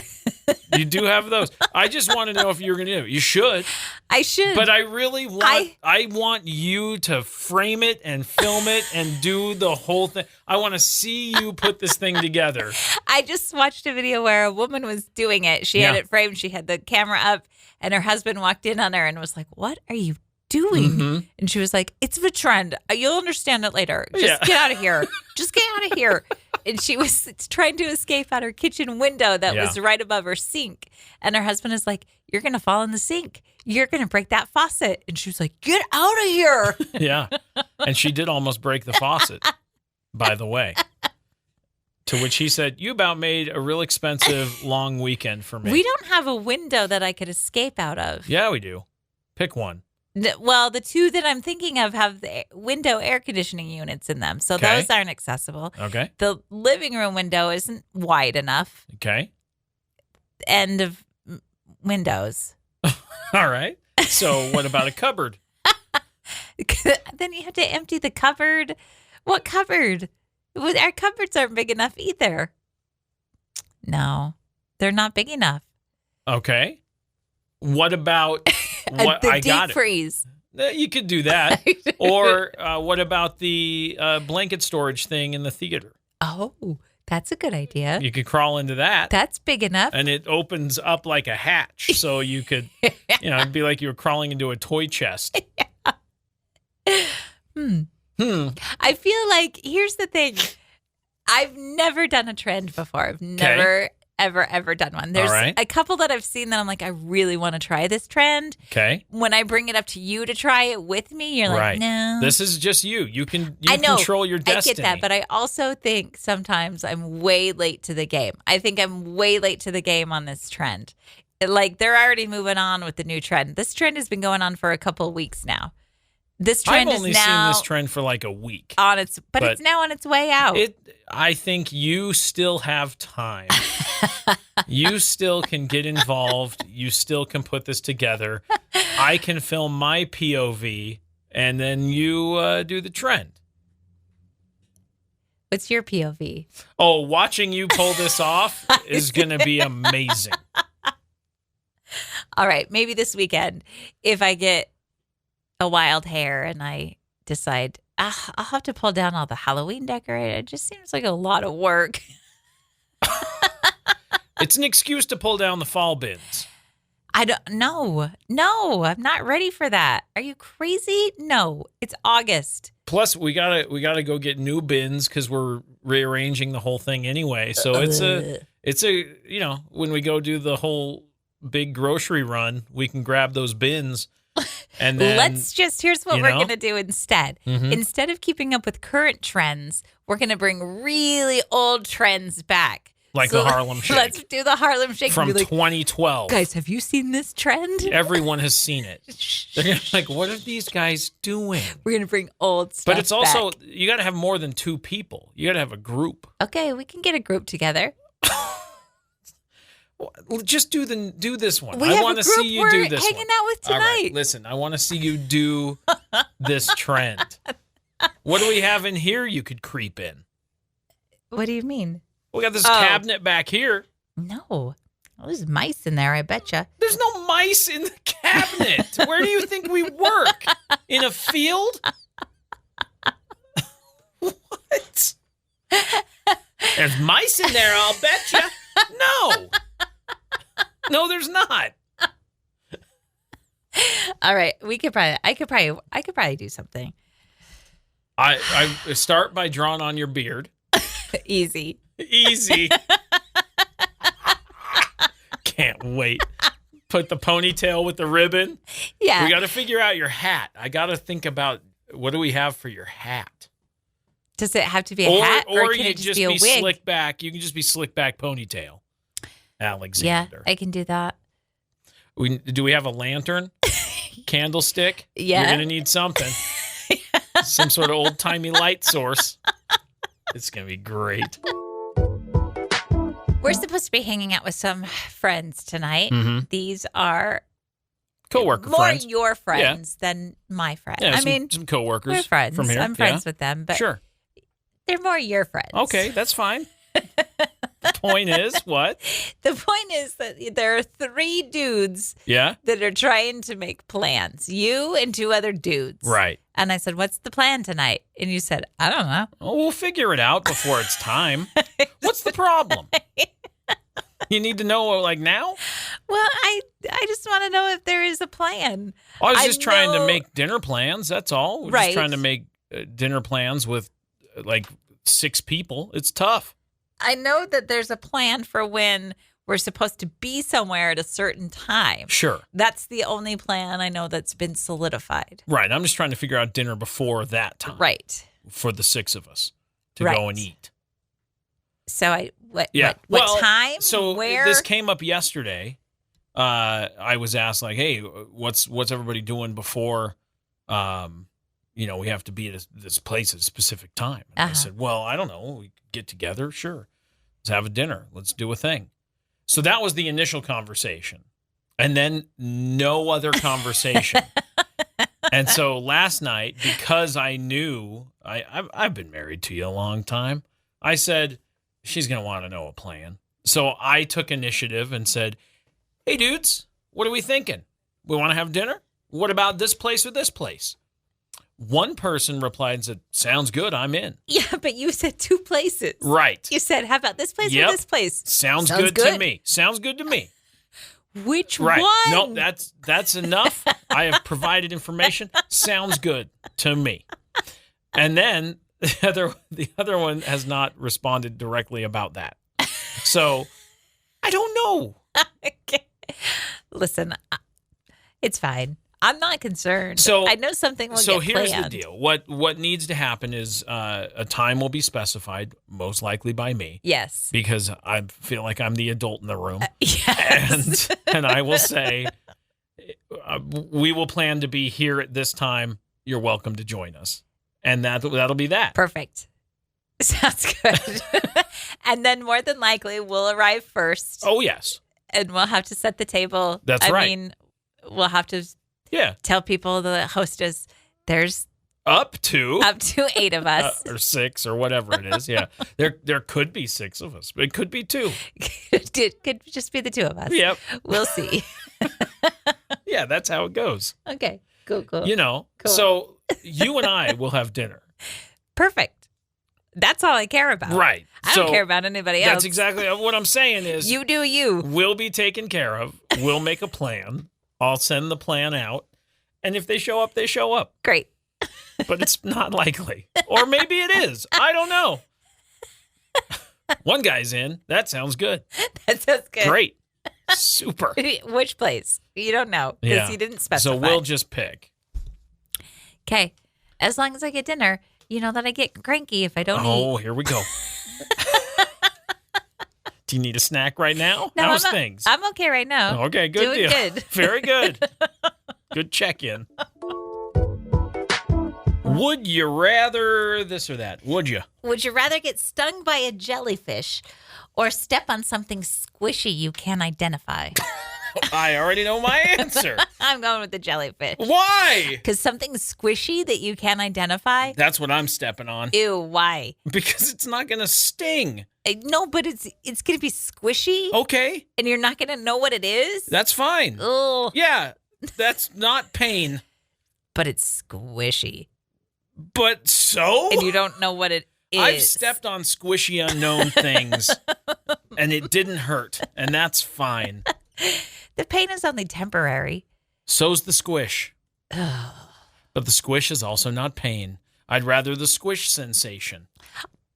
You do have those. I just want to know if you're going to do it. You should. I should. But I really want you to frame it and film it and do the whole thing. I want to see you put this thing together. I just watched a video where a woman was doing it. She had it framed. She had the camera up, and her husband walked in on her and was like, "What are you doing?" Mm-hmm. And she was like, "It's a trend. You'll understand it later. Just get out of here. Just get out of here." And she was trying to escape out her kitchen window that was right above her sink. And her husband is like, "You're going to fall in the sink. You're going to break that faucet." And she was like, "Get out of here." Yeah. And she did almost break the faucet, by the way. To which he said, "You about made a real expensive long weekend for me." We don't have a window that I could escape out of. Yeah, we do. Pick one. Well, the two that I'm thinking of have the window air conditioning units in them, so those aren't accessible. Okay. The living room window isn't wide enough. Okay. End of windows. All right. So what about a cupboard? Then you have to empty the cupboard. What cupboard? Our cupboards aren't big enough either. No, they're not big enough. Okay. What about... the deep freeze. You could do that. Or what about the blanket storage thing in the theater? Oh, that's a good idea. You could crawl into that. That's big enough. And it opens up like a hatch. So you could, it'd be like you were crawling into a toy chest. I feel like, here's the thing. I've never done a trend before. I've never... ever done one. There's a couple that I've seen that I'm like, I really want to try this trend. Okay. When I bring it up to you to try it with me, you're like, no. This is just you. You control your destiny. I get that, but I also think sometimes I'm way late to the game. I think I'm way late to the game on this trend. Like, they're already moving on with the new trend. This trend has been going on for a couple of weeks now. This trend I've only seen this trend for like a week. But it's now on its way out. I think you still have time. You still can get involved. You still can put this together. I can film my POV, and then you do the trend. What's your POV? Oh, watching you pull this off is going to be amazing. All right, maybe this weekend, if I get a wild hair and I decide I'll have to pull down all the Halloween decorations. It just seems like a lot of work. It's an excuse to pull down the fall bins. I don't know. No, I'm not ready for that. Are you crazy? No, it's August. Plus, we gotta go get new bins because we're rearranging the whole thing anyway. So it's a when we go do the whole big grocery run, we can grab those bins. And then, here's what we're going to do instead. Mm-hmm. Instead of keeping up with current trends, we're going to bring really old trends back. Like the Harlem Shake. Let's do the Harlem Shake. From 2012. Guys, have you seen this trend? Everyone has seen it. They're gonna be like, what are these guys doing? We're going to bring old stuff But it's also, you got to have more than 2 people. You got to have a group. Okay, we can get a group together. Just do this one. I want to see you do this one. Hanging out with tonight. All right, listen, I want to see you do this trend. What do we have in here you could creep in? What do you mean? We got this cabinet back here. No. There's mice in there, I betcha. There's no mice in the cabinet. Where do you think we work? In a field? What? There's mice in there, I'll betcha. No. No, there's not. All right. I could probably do something. I start by drawing on your beard. Easy. Can't wait. Put the ponytail with the ribbon. Yeah. We got to figure out your hat. I got to think about, what do we have for your hat? Does it have to be a hat or can it just be a wig? Slick back. You can just be slick back ponytail. Alexander. Yeah, I can do that. Do we have a lantern? Candlestick? Yeah. You're going to need something. Some sort of old-timey light source. It's going to be great. We're supposed to be hanging out with some friends tonight. Mm-hmm. These are coworker more friends. your friends than my friends. Yeah, I mean, some coworkers. we're friends. From here. I'm friends with them, but sure. They're more your friends. Okay, that's fine. The point is what? The point is that there are 3 dudes that are trying to make plans. You and 2 other dudes. Right. And I said, what's the plan tonight? And you said, I don't know. Oh, we'll figure it out before it's time. What's the problem? You need to know, like, now? Well, I just want to know if there is a plan. I was just trying to make dinner plans. That's all. We're right. just trying to make dinner plans with, like, 6 people. It's tough. I know that there's a plan for when we're supposed to be somewhere at a certain time. Sure. That's the only plan I know that's been solidified. Right. I'm just trying to figure out dinner before that time. Right. For the 6 of us to go and eat. So what well, time? So where? This came up yesterday. I was asked, like, hey, what's everybody doing before, we have to be at this place at a specific time. And I said, well, I don't know. We get together. Sure. Let's have a dinner. Let's do a thing. So that was the initial conversation. And then no other conversation. And so last night, because I knew I've been married to you a long time, I said, she's going to want to know a plan. So I took initiative and said, hey, dudes, what are we thinking? We want to have dinner? What about this place or this place? One person replied and said, sounds good, I'm in. Yeah, but you said 2 places. Right. You said, how about this place or this place? Sounds good to me. Sounds good to me. Which right. one? No, that's enough. I have provided information. Sounds good to me. And then the other one has not responded directly about that. So I don't know. Okay. Listen, it's fine. I'm not concerned. So I know something will get planned. So here's the deal. What needs to happen is a time will be specified, most likely by me. Yes. Because I feel like I'm the adult in the room. Yes. And I will say, we will plan to be here at this time. You're welcome to join us. And that'll be that. Perfect. Sounds good. And then more than likely, we'll arrive first. Oh, yes. And we'll have to set the table. That's right. I mean, we'll have to tell people, the hostess, there's up to 8 of us. Or 6 or whatever it is. Yeah. There could be 6 of us, but it could be 2. It could just be the 2 of us. Yep. We'll see. Yeah, that's how it goes. Okay. Cool. Cool. So you and I will have dinner. Perfect. That's all I care about. Right. I don't care about anybody else. That's exactly what I'm saying is. You do you. We'll be taken care of. We'll make a plan. I'll send the plan out. And if they show up, they show up. Great. But it's not likely. Or maybe it is. I don't know. One guy's in. That sounds good. That sounds good. Great. Super. Which place? You don't know because you didn't specify. So we'll just pick. Okay. As long as I get dinner, you know that I get cranky if I don't eat. Oh, here we go. Do you need a snack right now? No, How's things? I'm okay right now. Okay, good Doing deal. Good. Very good. Good check-in. Would you rather this or that? Would you? Would you rather get stung by a jellyfish or step on something squishy you can't identify? I already know my answer. I'm going with the jellyfish. Why? Because something squishy that you can't identify. That's what I'm stepping on. Ew, why? Because it's not going to sting. No, but it's going to be squishy. Okay. And you're not going to know what it is? That's fine. Ugh. Yeah, that's not pain. But it's squishy. But so? And you don't know what it is. I've stepped on squishy unknown things, and it didn't hurt, and that's fine. The pain is only temporary. So's the squish. But the squish is also not pain. I'd rather the squish sensation.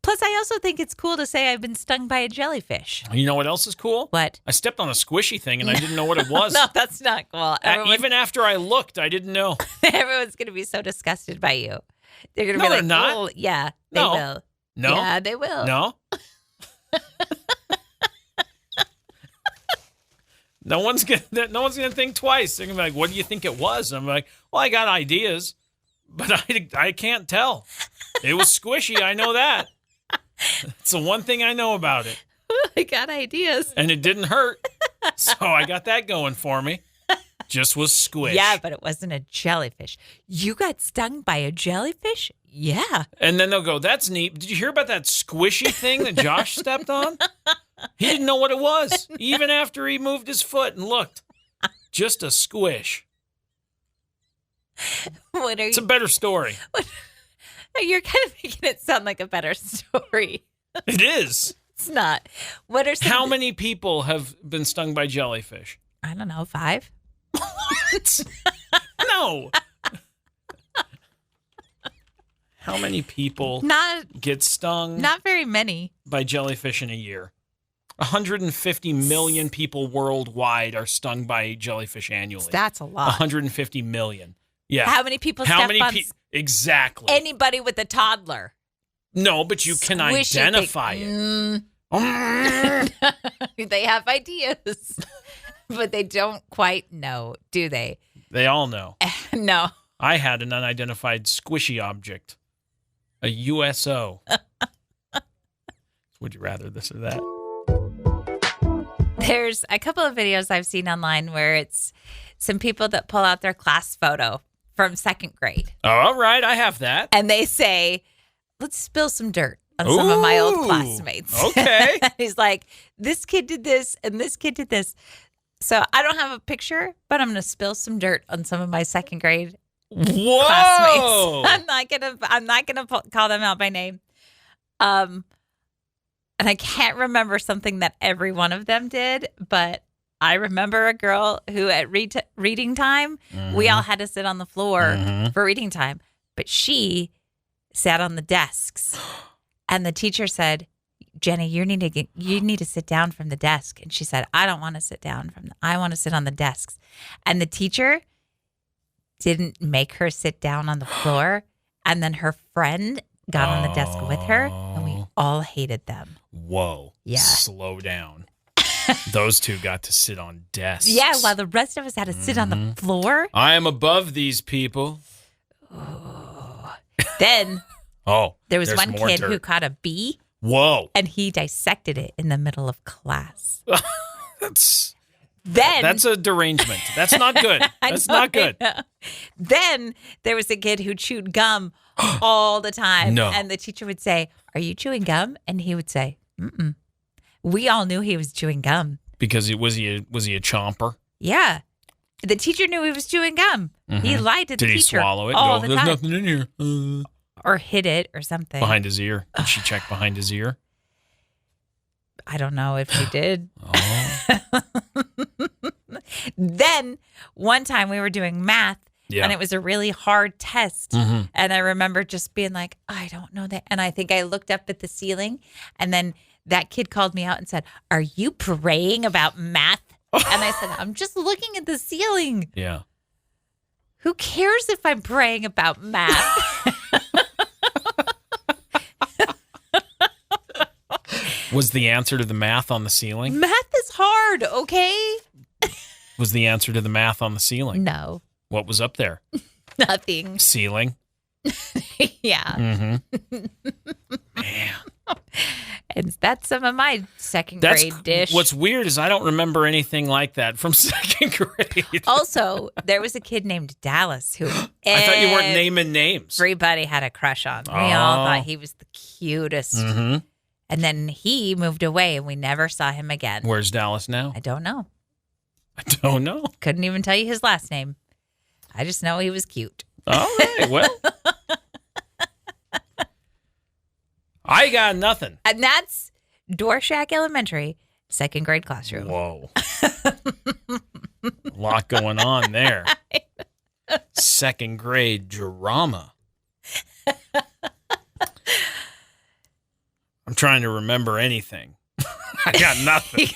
Plus, I also think it's cool to say I've been stung by a jellyfish. You know what else is cool? What? I stepped on a squishy thing and I didn't know what it was. No, that's not cool. Even after I looked, I didn't know. Everyone's going to be so disgusted by you. They're going to be like, they're not. Oh, yeah, they will. No. Yeah, they will. No. No one's gonna think twice. They're gonna be like, "What do you think it was?" I'm like, "Well, I got ideas, but I can't tell. It was squishy. I know that. It's the one thing I know about it. I got ideas, and it didn't hurt, so I got that going for me. Just was squish. Yeah, but it wasn't a jellyfish. You got stung by a jellyfish? Yeah. And then they'll go, "That's neat. Did you hear about that squishy thing that Josh stepped on?" He didn't know what it was, even after he moved his foot and looked. Just a squish. It's a better story. You're kind of making it sound like a better story. It is. It's not. How many people have been stung by jellyfish? I don't know, 5? What? No. How many people get stung? Not very many. By jellyfish in a year. 150 million people worldwide are stung by jellyfish annually. That's a lot. 150 million. Yeah. How many people step on... Exactly. Anybody with a toddler. No, but you can identify it. They have ideas, but they don't quite know, do they? They all know. No. I had an unidentified squishy object. A USO. Would you rather this or that? There's a couple of videos I've seen online where it's some people that pull out their class photo from 2nd grade. Oh, all right. I have that. And they say, let's spill some dirt on some of my old classmates. Okay. He's like, this kid did this and this kid did this. So I don't have a picture, but I'm going to spill some dirt on some of my 2nd grade classmates. I'm not gonna call them out by name. And I can't remember something that every one of them did, but I remember a girl who at reading time, we all had to sit on the floor for reading time, but she sat on the desks, and the teacher said, "Jenny, you need to sit down from the desk." And she said, "I don't want to sit down I want to sit on the desks." And the teacher didn't make her sit down on the floor, and then her friend got on the desk with her, and we all hated them. Whoa. Yeah. Slow down. Those two got to sit on desks. Yeah, while the rest of us had to sit on the floor. I am above these people. Oh. Then there was one kid who caught a bee. Whoa. And he dissected it in the middle of class. That's a derangement. That's not good. That's not good. Then there was a kid who chewed gum all the time. No. And the teacher would say, "Are you chewing gum?" And he would say, "Mm-mm." We all knew he was chewing gum. Because was he a chomper? Yeah. The teacher knew he was chewing gum. He lied to the teacher. Did he swallow it? All the time. There's nothing in here. Or hid it or something. Behind his ear. Did she check behind his ear? I don't know if she did. Oh. Then one time we were doing math, and it was a really hard test. And I remember just being like, I don't know that. And I think I looked up at the ceiling, and then that kid called me out and said, "Are you praying about math?" And I said, "I'm just looking at the ceiling." Yeah. Who cares if I'm praying about math? Was the answer to the math on the ceiling? Math is hard, okay? Was the answer to the math on the ceiling? No. What was up there? Nothing. Ceiling? Yeah. Man. And that's some of my second grade dish. What's weird is I don't remember anything like that from 2nd grade. Also, there was a kid named Dallas who I thought you weren't naming names. Everybody had a crush on. We all thought he was the cutest. And then he moved away and we never saw him again. Where's Dallas now? I don't know. Couldn't even tell you his last name. I just know he was cute. All right, well. I got nothing. And that's Doorshack Elementary, 2nd grade classroom. Whoa. A lot going on there. Second grade drama. I'm trying to remember anything. I got nothing.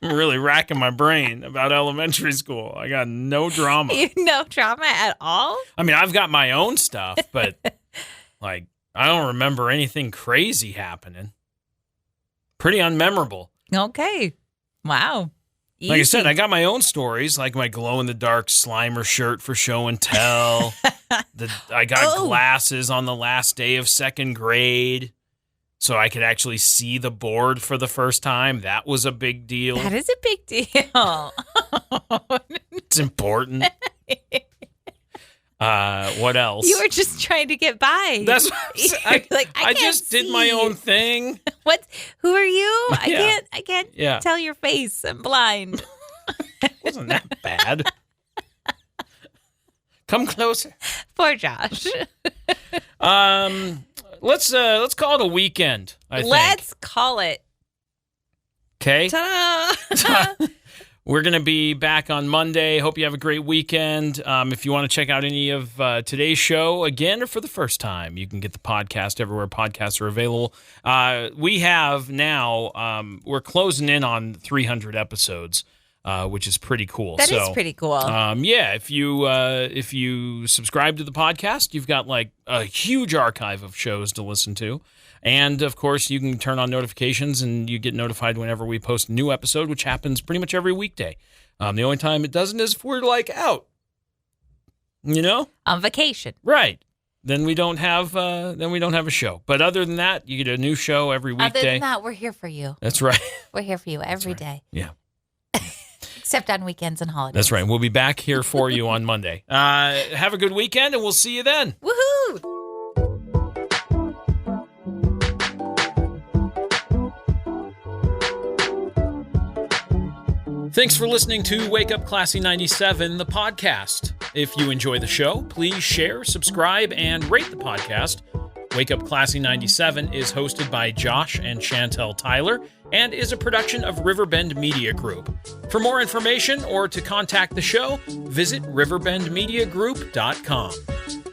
I'm really racking my brain about elementary school. I got no drama. No drama at all? I mean, I've got my own stuff, but like, I don't remember anything crazy happening. Pretty unmemorable. Okay. Wow. Easy. Like I said, I got my own stories, like my glow-in-the-dark Slimer shirt for show and tell. I got glasses on the last day of second grade, so I could actually see the board for the first time. That was a big deal. That is a big deal. It's important. What else? You were just trying to get by. That's what I just did my own thing. Who are you? I can't tell your face. I'm blind. Wasn't that bad? Come closer. Poor Josh. Let's call it a weekend. Let's call it. Okay. Ta-da! We're going to be back on Monday. Hope you have a great weekend. If you want to check out any of today's show again or for the first time, you can get the podcast everywhere podcasts are available. We have now, we're closing in on 300 episodes, which is pretty cool. That is pretty cool. If you subscribe to the podcast, you've got like a huge archive of shows to listen to. And, of course, you can turn on notifications and you get notified whenever we post a new episode, which happens pretty much every weekday. The only time it doesn't is if we're, like, out, you know? On vacation. Right. Then we don't have a show. But other than that, you get a new show every weekday. Other than that, we're here for you. That's right. We're here for you every day. Yeah. Except on weekends and holidays. That's right. We'll be back here for you on Monday. Have a good weekend, and we'll see you then. Woohoo! Thanks for listening to Wake Up Classy 97, the podcast. If you enjoy the show, please share, subscribe, and rate the podcast. Wake Up Classy 97 is hosted by Josh and Chantel Tyler and is a production of Riverbend Media Group. For more information or to contact the show, visit riverbendmediagroup.com.